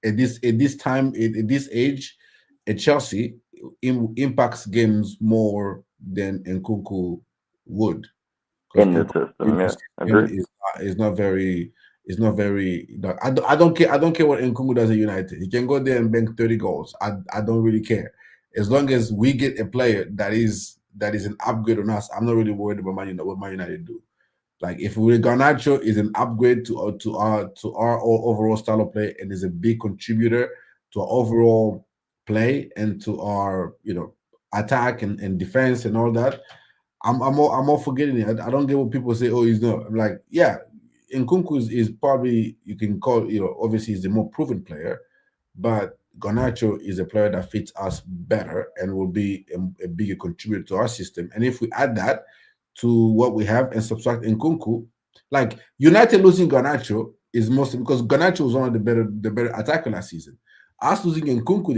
at this age, at Chelsea, impacts games more than Nkunku would. In the system, is not very. It's not very. I don't care. I don't care what Nkunku does at United. He can go there and bank 30 goals. I don't really care. As long as we get a player that is an upgrade on us, I'm not really worried about what Man United do. Like if Garnacho is an upgrade to our overall style of play and is a big contributor to our overall play and to our attack and defense and all that, I'm all for getting it. I don't get what people say. Oh, he's not. I'm like, yeah, Nkunku is probably, you can call, obviously he's the more proven player, but Garnacho is a player that fits us better and will be a bigger contributor to our system. And if we add that to what we have and subtract Nkunku, like United losing Garnacho is mostly because Garnacho was one of the better attacker last season. Us losing Nkunku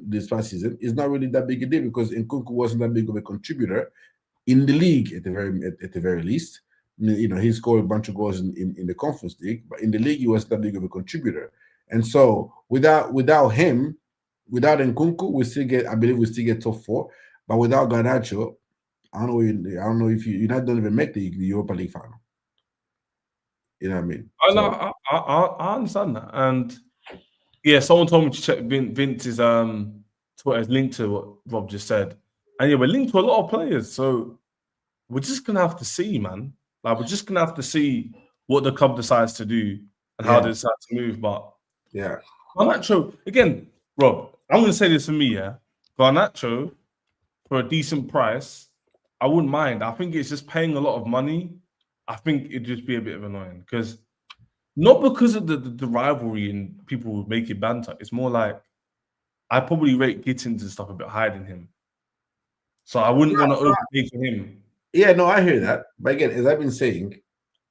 this past season, is not really that big a deal because Nkunku wasn't that big of a contributor in the league at the very least. He scored a bunch of goals in the Conference League, but in the league he wasn't that big of a contributor. And so without him, without Nkunku, I believe we still get top 4. But without Garnacho, I don't know if United don't even make the Europa League final. You know what I mean? I understand that. And yeah, someone told me to check Vince's Twitter is linked to what Rob just said. And yeah, we're linked to a lot of players. So we're just gonna have to see, man. Like, we're just gonna have to see what the club decides to do and how they decide to move. But yeah, Garnacho, again, Rob, I'm gonna say this for me, yeah. Garnacho, for a decent price, I wouldn't mind. I think it's just paying a lot of money. I think it'd just be a bit of annoying because not because of the rivalry and people would make it banter. It's more like I probably rate Gittens and stuff a bit higher than him. So I wouldn't want to overpay for him. Yeah, no, I hear that. But again, as I've been saying,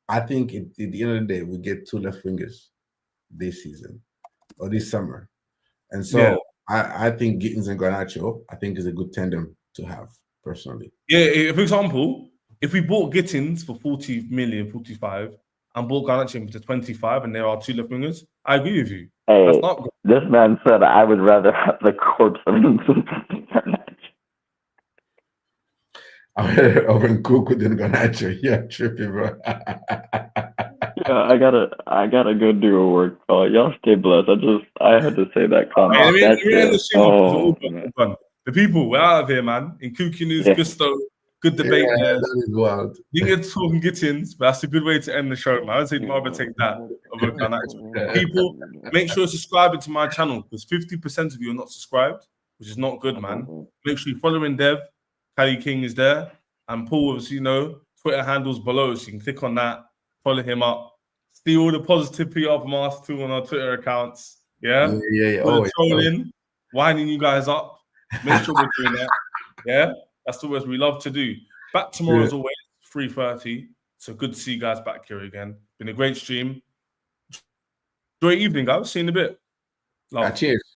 I think at the end of the day, we get 2 left wingers this season or this summer. And so I think Gittens and Garnacho, I think is a good tandem to have, personally. Yeah, for example, if we bought Gittens for 40 million, 45, and bought Garnacho for 25, and there are 2 left wingers, I agree with you. Hey, that's not good. This man said I would rather have the corpse of Garnacho. Over Nkunku than Garnacho. Yeah, tripping, bro. Yeah, I gotta go do a work call. Y'all stay blessed. I had to say that comment. The people, we're out of here, man. Nkunku news, Gusto, good debate there. That is wild. You get talking Gittens, but that's a good way to end the show, man. I would say rather take that over Garnacho. People, make sure you're subscribing to my channel because 50% of you are not subscribed, which is not good, man. Make sure you're following Dev. Cali King is there, and Paul's, Twitter handles below, so you can click on that, follow him up, see all the positive PR from us too on our Twitter accounts. Yeah. Trolling, winding you guys up. Make sure we're doing that. Yeah, that's the words we love to do. Back tomorrow as always, 3:30. So good to see you guys back here again. Been a great stream. Great evening, guys. See you in a bit. Cheers.